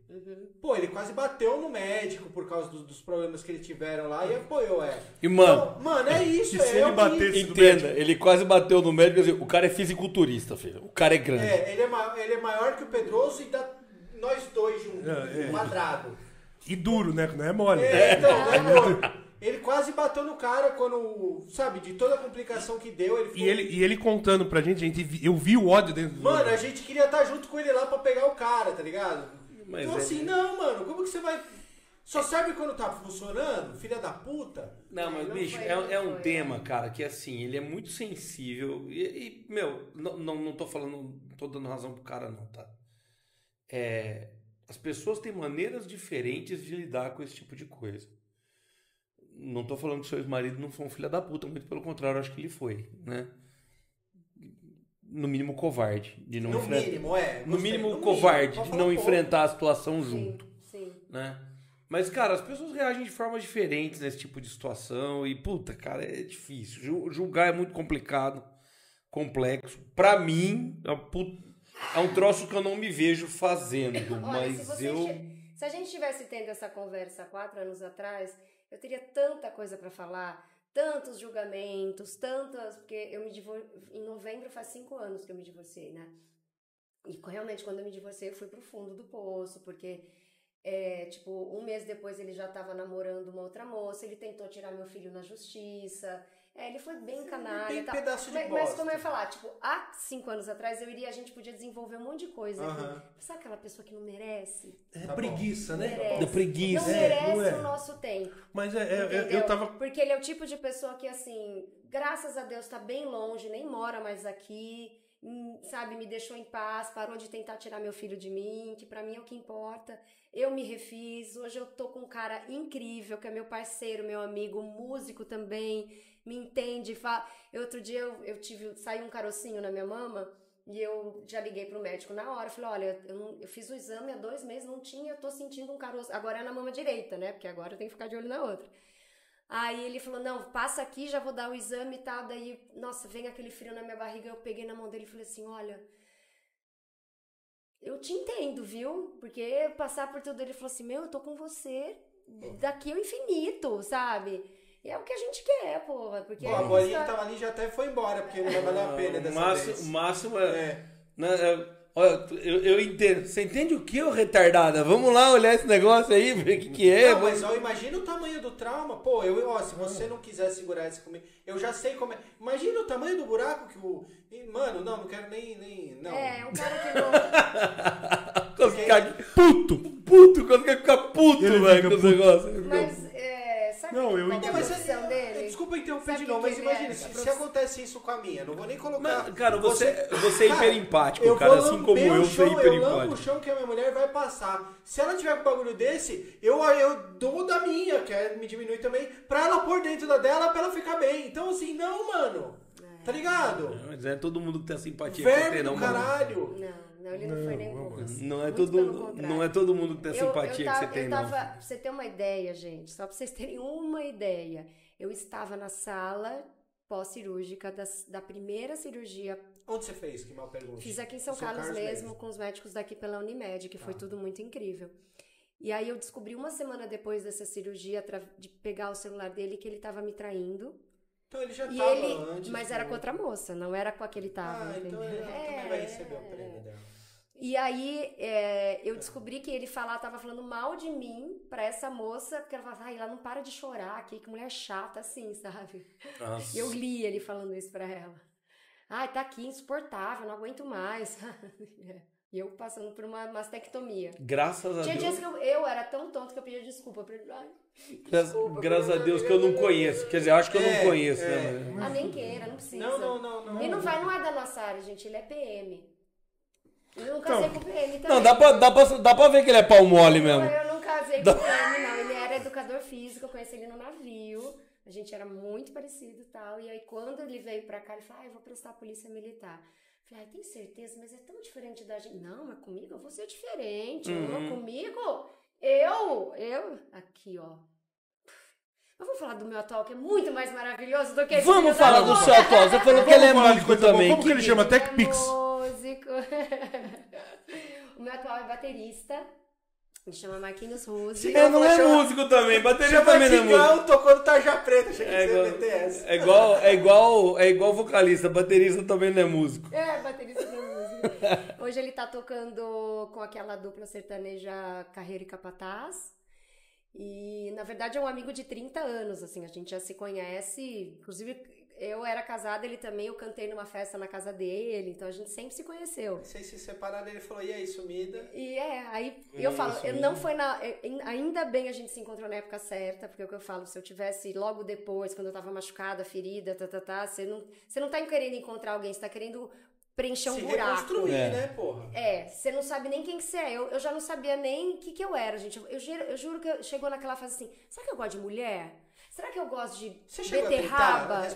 Pô, ele quase bateu no médico por causa dos problemas que eles tiveram lá e apoiou ela. E, mano... Então, mano, é isso. Se ele batesse no médico... ele quase bateu no médico. O cara é fisiculturista, filho. O cara é grande. Ele é maior que o Pedroso e nós dois juntos, quadrado. E duro, né? Não é mole. Então, é duro. Ele quase bateu no cara quando, sabe, de toda a complicação que deu. E ele contando pra gente, eu vi o ódio dentro do... Mano, a gente queria estar junto com ele lá pra pegar o cara, tá ligado? Mas então assim, não, mano, como que você vai... Só serve quando tá funcionando, filha da puta. Não, mas, Não bicho, foi, é não um foi, tema, cara, que assim, ele é muito sensível. Meu, não tô falando, não tô dando razão pro cara, não, tá? As pessoas têm maneiras diferentes de lidar com esse tipo de coisa. Não tô falando que seu ex-marido não foi um filho da puta, muito pelo contrário, eu acho que ele foi, né? No mínimo covarde. De não No enfrentar- mínimo, No mínimo covarde pode de falar não pouco. enfrentar a situação junto, Sim. né? Mas, cara, as pessoas reagem de formas diferentes nesse tipo de situação e, puta, cara, é difícil. Julgar é muito complicado, complexo. Pra mim, é um troço que eu não me vejo fazendo, Olha, mas se a gente tivesse tendo essa conversa 4 anos atrás, eu teria tanta coisa pra falar, tantos julgamentos, porque em novembro faz 5 anos que eu me divorciei, né? E realmente, quando eu me divorciei, eu fui pro fundo do poço, porque, um mês depois ele já tava namorando uma outra moça, ele tentou tirar meu filho na justiça, ele foi bem canalha bem e tal. pedaço de Mas bosta. como eu ia falar, há 5 anos atrás a gente podia desenvolver um monte de coisa. Aham. Sabe aquela pessoa que não merece? É Tá preguiça, né? Merece. Da preguiça. Não merece não é. o nosso tempo. Mas Entendeu? eu tava... Porque ele é o tipo de pessoa que, assim, graças a Deus tá bem longe, nem mora mais aqui, sabe, me deixou em paz, parou de tentar tirar meu filho de mim, que pra mim é o que importa. Eu me refiz, hoje eu tô com um cara incrível, que é meu parceiro, meu amigo, músico também, me entende. Outro dia saiu um carocinho na minha mama, e eu já liguei pro médico na hora, falei, olha, eu fiz o exame há 2 meses, não tinha, eu tô sentindo um caroço, agora é na mama direita, né, porque agora eu tenho que ficar de olho na outra. Aí ele falou, não, passa aqui, já vou dar o exame e tal, daí, nossa, vem aquele frio na minha barriga, eu peguei na mão dele e falei assim, olha, eu te entendo, viu, porque passar por tudo, ele falou assim, eu tô com você daqui ao infinito, sabe? E é o que a gente quer, porra, porque... Bom, a bolinha que tava ali já até foi embora, porque não vai valer a pena dessa vez. O máximo É. Olha, eu entendo. Você entende o que, ô retardada? Vamos lá olhar esse negócio aí, ver o que é. Não, mas imagina o tamanho do trauma. Pô, se você não quiser segurar esse comigo, eu já sei como é. Imagina o tamanho do buraco que o... Mano, não quero nem... Não. É um cara que não... Quando ficar puto, quando quer ficar puto, Ele velho, fica com os puto. negócios. Mas, sabe Não, eu qual que é a entendo. profissão dele? Desculpa interromper Sabe de novo, que mas ele imagina, é? se acontece isso com a minha, não vou nem colocar... Mas, cara, você é hiper empático, eu cara, vou assim como lamber eu o sou chão, hiper eu lambo o empático. chão que a minha mulher vai passar. Se ela tiver com um bagulho desse, eu dou da minha, que me diminui também, pra ela pôr dentro da dela, pra ela ficar bem. Então, assim, não, mano. Tá ligado? Mas é todo mundo que tem a simpatia que você Verme tem, do não, mano. caralho. Não, ele não foi nem um pouco assim. Não é, Muito pelo contrário. não é todo mundo que tem a simpatia que você tem, não. Pra você ter uma ideia, gente, só pra vocês terem uma ideia, eu estava na sala pós-cirúrgica da primeira cirurgia. Onde você fez? Que mal pergunta. Fiz aqui em São Carlos mesmo, com os médicos daqui pela Unimed, que foi tudo muito incrível. E aí eu descobri 1 semana depois dessa cirurgia, de pegar o celular dele, que ele estava me traindo. Então ele já E tava ele, antes. mas era com outra moça, não era com a que ele tava. Então ele também vai receber o prêmio dela. E aí, eu descobri que ele tava falando mal de mim pra essa moça, porque ela falava, ela não para de chorar aqui, que mulher chata assim, sabe? Nossa. E eu li ele falando isso pra ela. Tá aqui, insuportável, não aguento mais. E eu passando por uma mastectomia. Graças a Tinha Deus. dias que eu era tão tonto que eu pedia desculpa pra ele. Graças a Deus que eu não conheço. Quer dizer, eu acho que eu não conheço, né? Mas... Nem queira, não precisa. Não. E não é da nossa área, gente, ele é PM. Eu não casei com PM também. Não, dá pra ver que ele é pau mole mesmo. Eu não casei com ele, não. Ele era educador físico, eu conheci ele no navio. A gente era muito parecido e tal. E aí, quando ele veio pra cá, ele falou, eu vou prestar a polícia militar. Eu falei, tem certeza? Mas é tão diferente da gente. Não, mas comigo eu vou ser diferente. Comigo, eu... Aqui, ó. Mas vamos falar do meu atual, que é muito mais maravilhoso do que esse. Vamos falar do seu atual. Você falou que ele é falar de músico coisa boa. também. Como que ele chama? TechPix. Músico. O meu atual é baterista. Ele chama Marquinhos Rose. Ele não é músico também. Bateria Chama também não é músico. Tigão, tocou no Tarja Preta. Achei que É você igual, ia meter essa. é igual vocalista. Baterista também não é músico. Baterista não é músico. Hoje ele tá tocando com aquela dupla sertaneja Carreira e Capataz. E, na verdade, é um amigo de 30 anos, assim, a gente já se conhece, inclusive, eu era casada, ele também, eu cantei numa festa na casa dele, então a gente sempre se conheceu. Vocês se separaram, ele falou, e aí, sumida? E aí eu falo, não foi ainda bem a gente se encontrou na época certa, porque é o que eu falo, se eu tivesse logo depois, quando eu tava machucada, ferida, você não tá querendo encontrar alguém, você tá querendo preencher um buraco. Reconstruir, né, porra? Você não sabe nem quem que você é. Eu já não sabia nem o que eu era, gente. Eu juro que chegou naquela fase assim, será que eu gosto de mulher? Será que eu gosto de beterraba?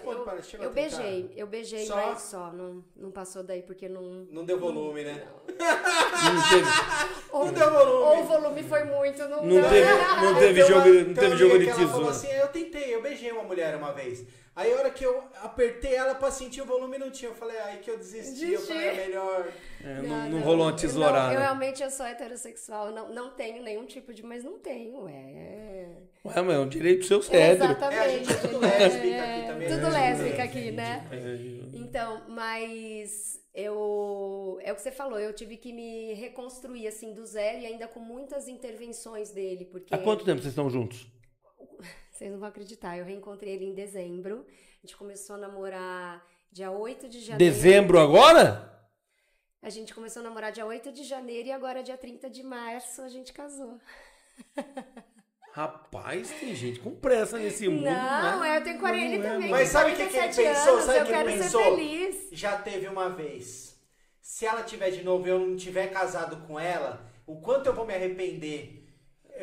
Eu beijei, só? mas só. Não passou daí porque não... Não deu volume, né? Não deu volume. Ou o volume foi muito, não teve jogo de Ela falou tesoura. assim, eu beijei uma mulher uma vez. Aí a hora que eu apertei ela pra sentir o volume, não tinha. Eu falei, aí que eu desisti. Eu falei, é melhor... Não rolou uma tesourada. Eu realmente sou heterossexual. Não tenho nenhum tipo de... Mas não tenho, Ué, mas é um direito do seu cérebro. Exatamente. A gente é tudo lésbica aqui também. Tudo né? lésbica aqui, né? Então, mas... É o que você falou, eu tive que me reconstruir, assim, do zero e ainda com muitas intervenções dele, porque... Há quanto tempo vocês estão juntos? Vocês não vão acreditar, eu reencontrei ele em dezembro, a gente começou a namorar dia 8 de janeiro. Dezembro agora? A gente começou a namorar dia 8 de janeiro e agora dia 30 de março a gente casou. Rapaz, tem gente com pressa nesse mundo, não, né? eu tenho 40, ele também. Mas sabe o que ele pensou? Sabe o que ele pensou? Ser feliz. Já teve uma vez. Se ela tiver de novo e eu não tiver casado com ela, o quanto eu vou me arrepender?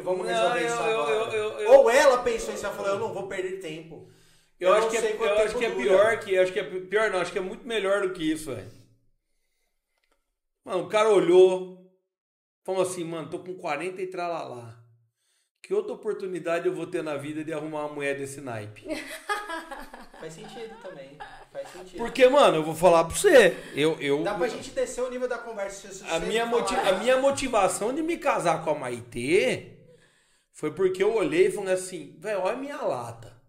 Vamos resolver isso agora. Ou ela pensou isso e falou, eu não vou perder tempo. Eu acho que é pior, acho que é muito melhor do que isso, velho. Mano, o cara olhou, falou assim, mano, tô com 40 e tralalá. Que outra oportunidade eu vou ter na vida de arrumar uma mulher desse naipe? Faz sentido também. Faz sentido. Porque, mano, eu vou falar pra você. Dá pra gente descer o nível da conversa. A minha motivação de me casar com a Maitê foi porque eu olhei e falei assim, velho, olha a minha lata.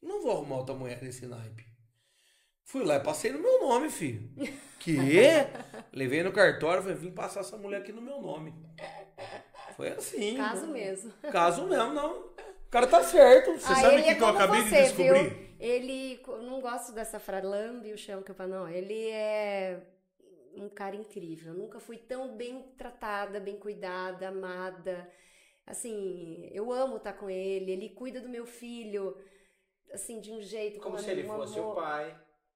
Não vou arrumar outra mulher desse naipe. Fui lá e passei no meu nome, filho. Que? Levei no cartório e falei, vim passar essa mulher aqui no meu nome. Foi assim. Caso mesmo. Caso mesmo, não. O cara tá certo. Você sabe o que eu acabei de descobrir? Viu? Ele, não gosto dessa frase, lambe o chão que eu falo, não. Ele é um cara incrível. Eu nunca fui tão bem tratada, bem cuidada, amada. Assim, eu amo estar com ele. Ele cuida do meu filho, assim, de um jeito... Como se ele fosse o pai.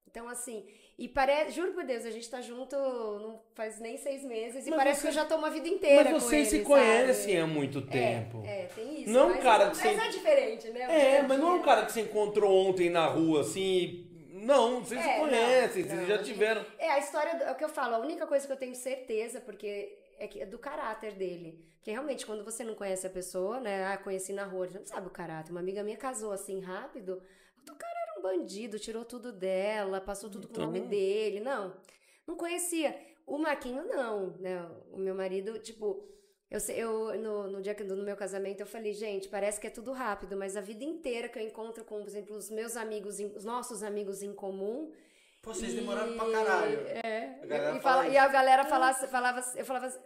Então, assim, e parece, juro por Deus, a gente tá junto não faz nem 6 meses e mas parece que eu já tô uma vida inteira com ele, Mas vocês se conhecem há muito tempo. Tem isso. Não, mas cara, mas é diferente, né? Mas não é um cara que você encontrou ontem na rua, assim... Não, vocês se conhecem, vocês já tiveram... A história, é o que eu falo, a única coisa que eu tenho certeza, porque é do caráter dele. Porque realmente, quando você não conhece a pessoa, né? Conheci na rua, você não sabe o caráter. Uma amiga minha casou assim rápido, o cara era um bandido, tirou tudo dela, passou tudo com o nome dele. Não conhecia. O Marquinho, não, né? O meu marido, tipo... no dia do meu casamento, eu falei, gente, parece que é tudo rápido, mas a vida inteira que eu encontro com, por exemplo, os meus amigos, os nossos amigos em comum... Vocês demoraram pra caralho. E a galera falava,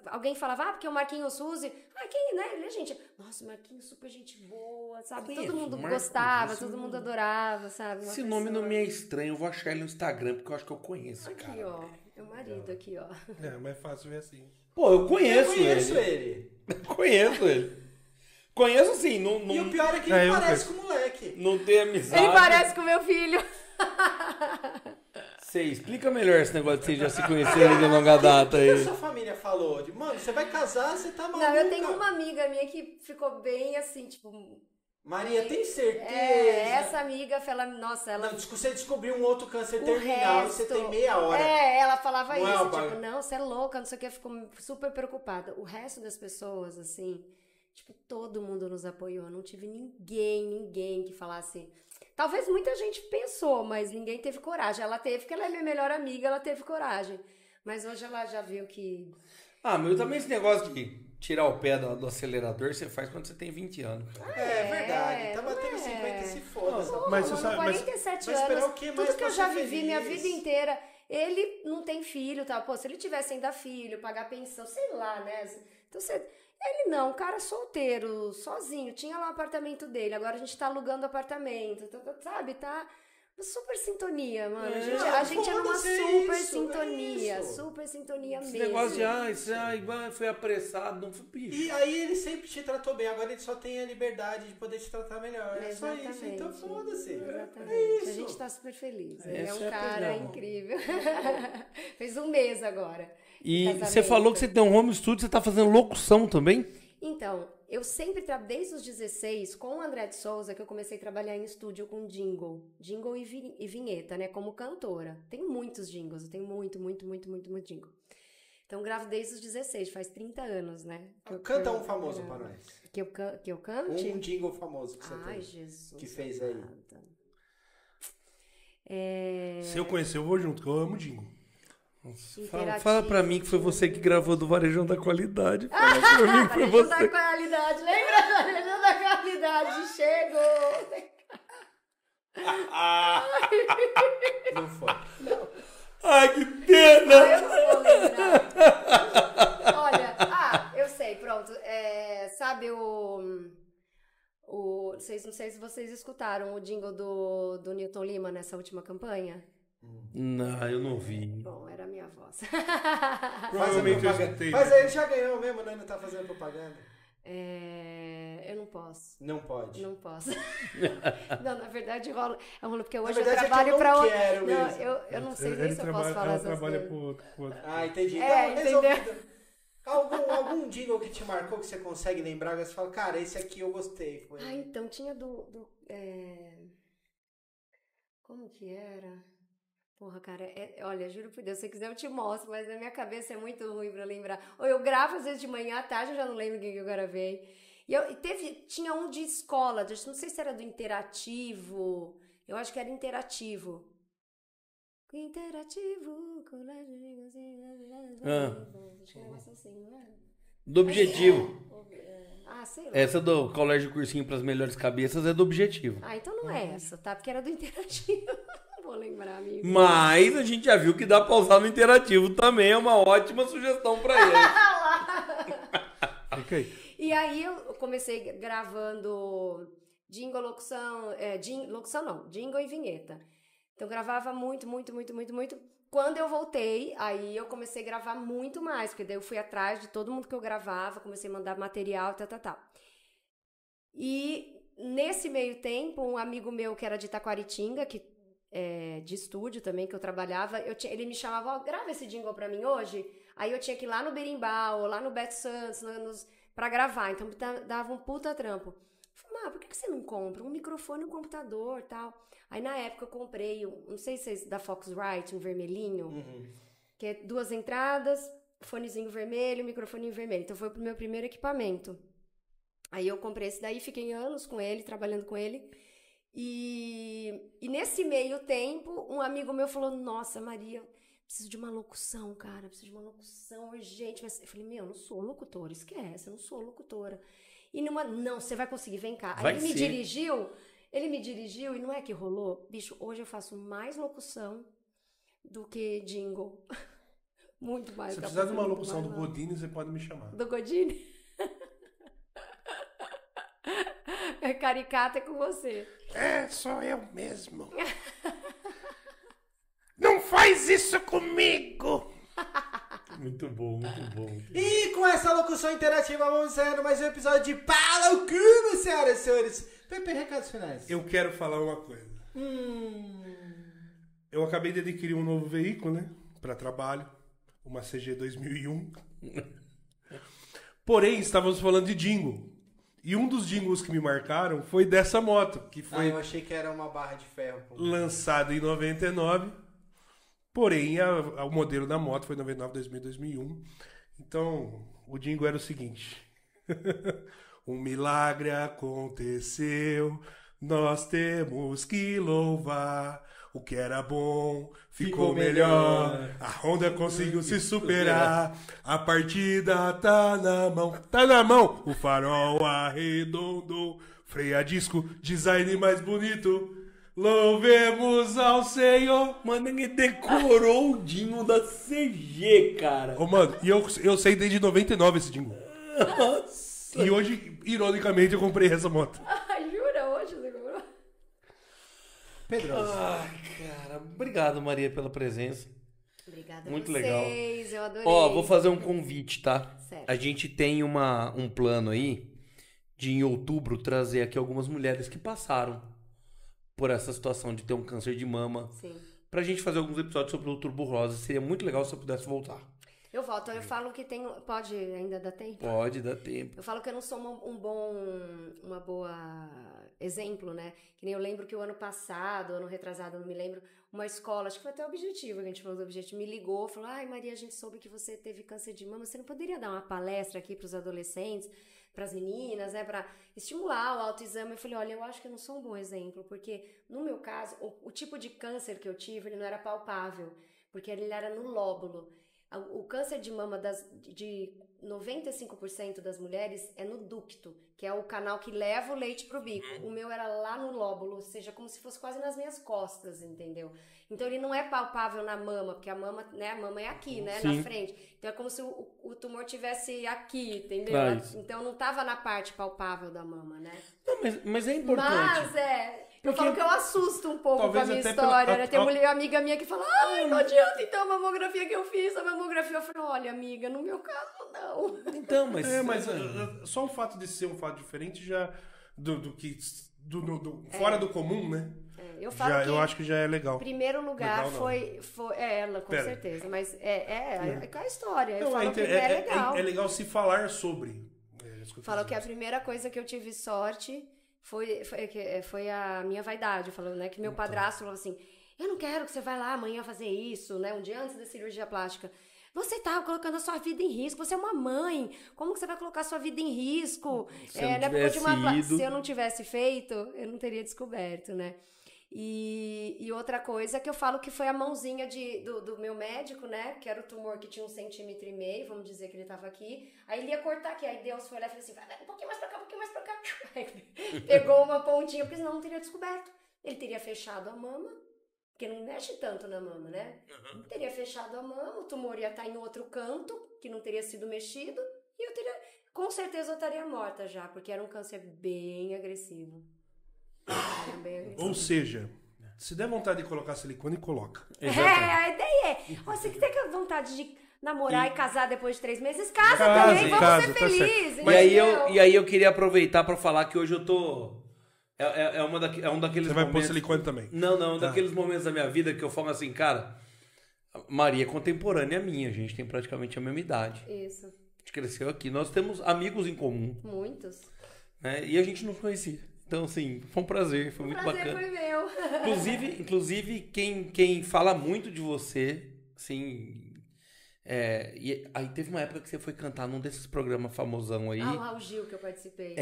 alguém falava, porque o Marquinhos Suzy, quem, né? Ele, gente, nossa, o Marquinhos super gente boa, sabe? Todo mundo gostava, todo mundo adorava, sabe? Esse nome não me é estranho, eu vou achar ele no Instagram, porque eu acho que eu conheço, aqui, cara. Aqui, ó, meu marido aqui, ó. É, mais fácil ver assim. Pô, eu conheço ele. Conheço ele. Conheço sim. Não, e o pior é que ele parece com o moleque. Não tem amizade. Ele parece com o meu filho. Você explica melhor esse negócio de vocês já se conhecerem de longa data aí. O que a sua família falou? Mano, você vai casar, você tá maluca. Não, eu tenho uma amiga minha que ficou bem assim, tipo... Maria, tem certeza? Essa amiga, nossa, ela... Não, você descobriu um outro câncer terminal e você tem meia hora. Ela falava não isso, tipo, não, você é louca, não sei o que, ficou super preocupada. O resto das pessoas, assim, tipo, todo mundo nos apoiou, não tive ninguém que falasse... Talvez muita gente pensou, mas ninguém teve coragem. Ela teve, porque ela é minha melhor amiga, ela teve coragem. Mas hoje ela já viu que... mas também esse negócio de tirar o pé do acelerador, você faz quando você tem 20 anos. É verdade. Tá batendo 50, se foda. Mas você sabe... 47 anos, tudo que eu já vivi minha vida inteira... Ele não tem filho, tá? Pô, se ele tivesse ainda filho, pagar pensão, sei lá, né? Então ele não, um cara solteiro, sozinho, tinha lá o apartamento dele, agora a gente tá alugando apartamento, sabe? Tá Super sintonia, mano. A gente é numa super sintonia. Super sintonia Esse mesmo. negócio de, foi apressado, não foi bicho. E aí ele sempre te tratou bem, agora ele só tem a liberdade de poder te tratar melhor. É só isso, Exatamente. então foda-se. Exatamente. É isso. A gente tá super feliz. Ele é Essa um é a cara pegada. incrível. Fez um mês agora. E Casamento. você falou que você tem um home studio, você tá fazendo locução também? Então, eu sempre desde os 16, com o André de Souza, que eu comecei a trabalhar em estúdio com jingle e vinheta, né, como cantora. Tem muitos jingles, eu tenho muito jingle. Então, gravo desde os 16, faz 30 anos, né? Canta um famoso pra nós. Que eu cante? Um jingle famoso que você Ai, tem. Jesus. Que fez aí. amado. Se eu conhecer, eu vou junto, que eu amo jingle. Fala pra mim que foi você que gravou do Varejão da Qualidade. Fala pra mim que foi Varejão da você. Qualidade, lembra? Varejão da Qualidade, chegou! Não foi. Ai, que pena! Eu não vou lembrar. Olha, eu sei, pronto. Sabe não sei se vocês escutaram o jingle do Newton Lima nessa última campanha. Não, eu não vi. Bom, era a minha voz. Provavelmente eu escutei. Mas aí ele já ganhou mesmo, né? Não tá fazendo propaganda. Eu não posso. Não pode. Não posso. Não, na verdade rola porque hoje verdade eu trabalho é que eu pra não outra. quero Não, mesmo. eu não sei nem se eu posso falar ela essas trabalha coisas. pro outro. Ah, entendi. Então, Entendeu? resolvido. Algum jingle que te marcou que você consegue lembrar? Que você fala, cara, esse aqui eu gostei. Foi. Então tinha como que era? Porra, cara, olha, juro por Deus, se você quiser eu te mostro, mas na minha cabeça é muito ruim pra lembrar. Ou eu gravo às vezes de manhã, à tarde eu já não lembro quem que eu gravei. Tinha um de escola, não sei se era do Interativo, eu acho que era Interativo. Interativo, colégio de acho que era um negócio assim, não era? Do Objetivo. Sei lá. Essa do Colégio Cursinho pras Melhores Cabeças é do Objetivo. Então não é essa, tá? Porque era do Interativo. Não vou lembrar, amigo. Mas a gente já viu que dá pra usar no Interativo também, é uma ótima sugestão pra ele. Fica aí. E aí eu comecei gravando jingle, locução, jingle e vinheta. Então eu gravava muito. Quando eu voltei, aí eu comecei a gravar muito mais, porque daí eu fui atrás de todo mundo que eu gravava, comecei a mandar material, tal. E nesse meio tempo, um amigo meu que era de Taquaritinga, de estúdio também, que eu trabalhava, ele me chamava, grava esse jingle pra mim hoje. Aí eu tinha que ir lá no Berimbau, lá no Beto Santos, pra gravar. Então dava um puta trampo. Falei, por que você não compra um microfone e um computador e tal? Aí na época eu comprei, não sei se é da Foxrite, um vermelhinho, que é 2 entradas, fonezinho vermelho, microfoninho vermelho. Então foi o meu primeiro equipamento. Aí eu comprei esse daí, fiquei anos com ele, trabalhando com ele. E nesse meio tempo, um amigo meu falou, nossa, Maria, preciso de uma locução, cara, preciso de uma locução urgente. Mas eu falei, eu não sou locutora, esquece, eu não sou locutora. E não, você vai conseguir, vem cá. Aí ele me dirigiu e não é que rolou? Bicho, hoje eu faço mais locução do que jingle. Muito mais. Se precisar de uma locução do Godini, você pode me chamar. Do Godini? É caricata é com você. Sou eu mesmo. Não faz isso comigo! Muito bom. E com essa locução interativa, vamos encerrando mais um episódio de Palouquinho, senhoras e senhores. Pepe, recados finais. Eu quero falar uma coisa. Eu acabei de adquirir um novo veículo, né? Para trabalho. Uma CG 2001. Porém, estávamos falando de jingle. E um dos jingles que me marcaram foi dessa moto, que foi eu achei que era uma barra de ferro. lançada em 99. Porém, o modelo da moto foi 99, 2000, 2001. Então, o jingle era o seguinte. Um milagre aconteceu, nós temos que louvar. O que era bom ficou melhor. A Honda conseguiu se superar. A partida tá na mão. Tá na mão. O farol arredondou. Freio a disco, design mais bonito. Louvemos ao Senhor. Mano, ele decorou o jingle da CG, cara. Ô, mano, e eu sei desde 99 esse jingle. Nossa. E hoje, ironicamente, eu comprei essa moto. Jura? Hoje você comprou? Pedroso. Ai, cara, obrigado, Maria, pela presença. Obrigada Muito a vocês, legal. eu adorei. Ó, vou fazer um convite, tá? Certo. A gente tem um plano aí de em outubro trazer aqui algumas mulheres que passaram por essa situação de ter um câncer de mama. Sim. Pra gente fazer alguns episódios sobre o Outubro Rosa. Seria muito legal se eu pudesse voltar. Eu volto, eu falo que tem... Pode ainda dar tempo? Pode, dá tempo. Eu falo que eu não sou uma boa exemplo, né? Que nem eu lembro que o ano passado, ano retrasado, não me lembro, uma escola, acho que foi até o Objetivo, que a gente falou do Objetivo, me ligou, falou, ai Maria, a gente soube que você teve câncer de mama, você não poderia dar uma palestra aqui para os adolescentes, para as meninas, né, para estimular o autoexame? Eu falei, olha, eu acho que eu não sou um bom exemplo, porque no meu caso, o tipo de câncer que eu tive, ele não era palpável, porque ele era no lóbulo. O câncer de mama de 95% das mulheres é no ducto, que é o canal que leva o leite pro bico. O meu era lá no lóbulo, ou seja, como se fosse quase nas minhas costas, entendeu? Então ele não é palpável na mama, porque a mama é aqui, né, Sim. na frente. Então é como se o tumor tivesse aqui, entendeu? Traz. Então não tava na parte palpável da mama, né? Não, mas é importante. Mas eu Porque falo que eu assusto um pouco com a talvez minha até história, pela- né? Tem mulher amiga minha que fala, ai, não adianta, então a mamografia que eu fiz, a mamografia. Eu falo, olha, amiga, no meu caso, não. Então, mas... Mas só o fato de ser um fato diferente já fora do comum, né? Eu falo Já, que eu acho que já é legal. em primeiro lugar Legal, não. foi ela, com Pera. certeza. Mas é a história. Eu Não, falo que é legal. É legal se falar sobre. Isso que eu tô Falo que a dizendo. primeira coisa que eu tive sorte foi a minha vaidade. Falando, né? Que meu padrasto falou assim, eu não quero que você vá lá amanhã fazer isso, né? Um dia antes da cirurgia plástica. Você tá colocando a sua vida em risco, você é uma mãe. Como que você vai colocar a sua vida em risco? Se eu não né? Porque eu tivesse tinha ido. Se eu não tivesse feito, eu não teria descoberto, né? E outra coisa que eu falo que foi a mãozinha do meu médico, né? Que era o tumor que tinha 1,5 centímetros, vamos dizer que ele tava aqui. Aí ele ia cortar aqui, aí Deus foi lá e falou assim, vai um pouquinho mais pra cá, um pouquinho mais pra cá. Aí pegou uma pontinha, porque senão não teria descoberto. Ele teria fechado a mama, porque não mexe tanto na mama, né? Uhum. Teria fechado a mama, o tumor ia estar em outro canto, que não teria sido mexido, e eu teria, com certeza eu estaria morta já, porque era um câncer bem agressivo. Ou seja, se der vontade de colocar silicone, coloca. A ideia é, você que tem vontade de namorar e casar depois de 3 meses, casa Case, também, vamos casa, ser tá felizes. certo. E aí eu queria aproveitar pra falar que hoje eu tô... É um daqueles Você vai pôr momentos... silicone também. Não, Tá. daqueles momentos da minha vida que eu falo assim, cara, Maria é contemporânea minha, a gente tem praticamente a mesma idade. Isso, A gente cresceu aqui, nós temos amigos em comum, muitos. né? E a gente não se conhecia. Então, assim, foi um prazer, foi muito Prazer bacana. foi meu. Inclusive quem fala muito de você, assim... e aí teve uma época que você foi cantar num desses programas famosão aí. O Raul Gil que eu participei.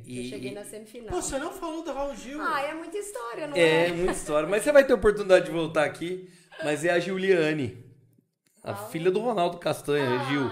E Eu cheguei na semifinal. Pô, você não falou do Raul Gil? É muita história, não é? É, muita história. Mas você vai ter oportunidade de voltar aqui. Mas é a Giuliane, a filha do Ronaldo Castanha, a Gil.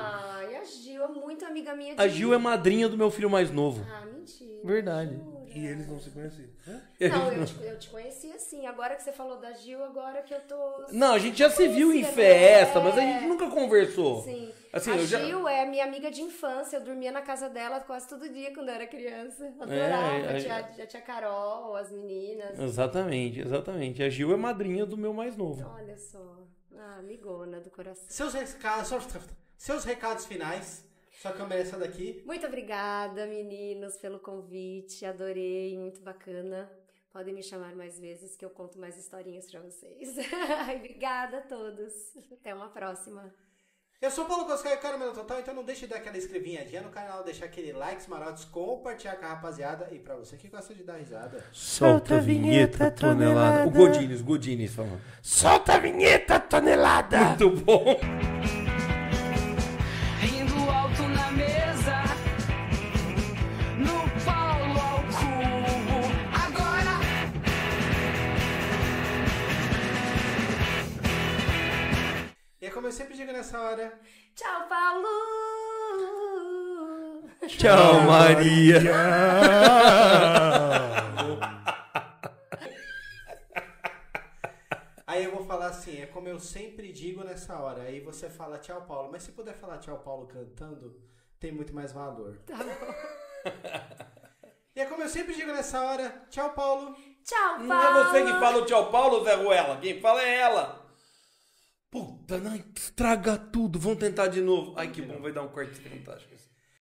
E a Gil é muito amiga minha de A Gil é madrinha do meu filho mais novo. mentira. Verdade. Jura? E eles não se conheciam. Não, eu te conheci assim. Agora que você falou da Gil, agora que eu tô... Não, a gente já se viu em Conhecia, festa, né? mas a gente nunca conversou. Sim. Assim, a eu já- Gil é minha amiga de infância. Eu dormia na casa dela quase todo dia quando eu era criança. Adorava. Já tinha Carol, as meninas. Exatamente. A Gil é madrinha do meu mais novo. Olha só. Amigona do coração. Seus recados finais. Sua câmera é essa daqui. Muito obrigada, meninos, pelo convite. Adorei, muito bacana. Podem me chamar mais vezes que eu conto mais historinhas pra vocês. Obrigada a todos. Até uma próxima. Eu sou o Paulo Coscaio, Caramelo Total, então não deixe de dar aquela escrevinhadinha no canal, deixar aquele likes marotos, compartilhar com a rapaziada. E pra você que gosta de dar risada. Solta a vinheta, tonelada. O Godines falando. Solta a vinheta, tonelada! Muito bom. Rindo alto na mesa, no Paulo ao cubo. Agora E é como eu sempre digo nessa hora. Tchau, Paulo! Tchau, Maria. Aí eu vou falar assim, é como eu sempre digo nessa hora. Aí você fala tchau, Paulo. Mas se puder falar tchau, Paulo, cantando, tem muito mais valor. Tá bom. E é como eu sempre digo nessa hora, tchau, Paulo. Tchau, Paulo. Não é você que fala o tchau, Paulo, Zé Ruela. Quem fala é ela. Puta, não, estraga tudo. Vamos tentar de novo. Ai, que bom, vai dar um corte fantástico.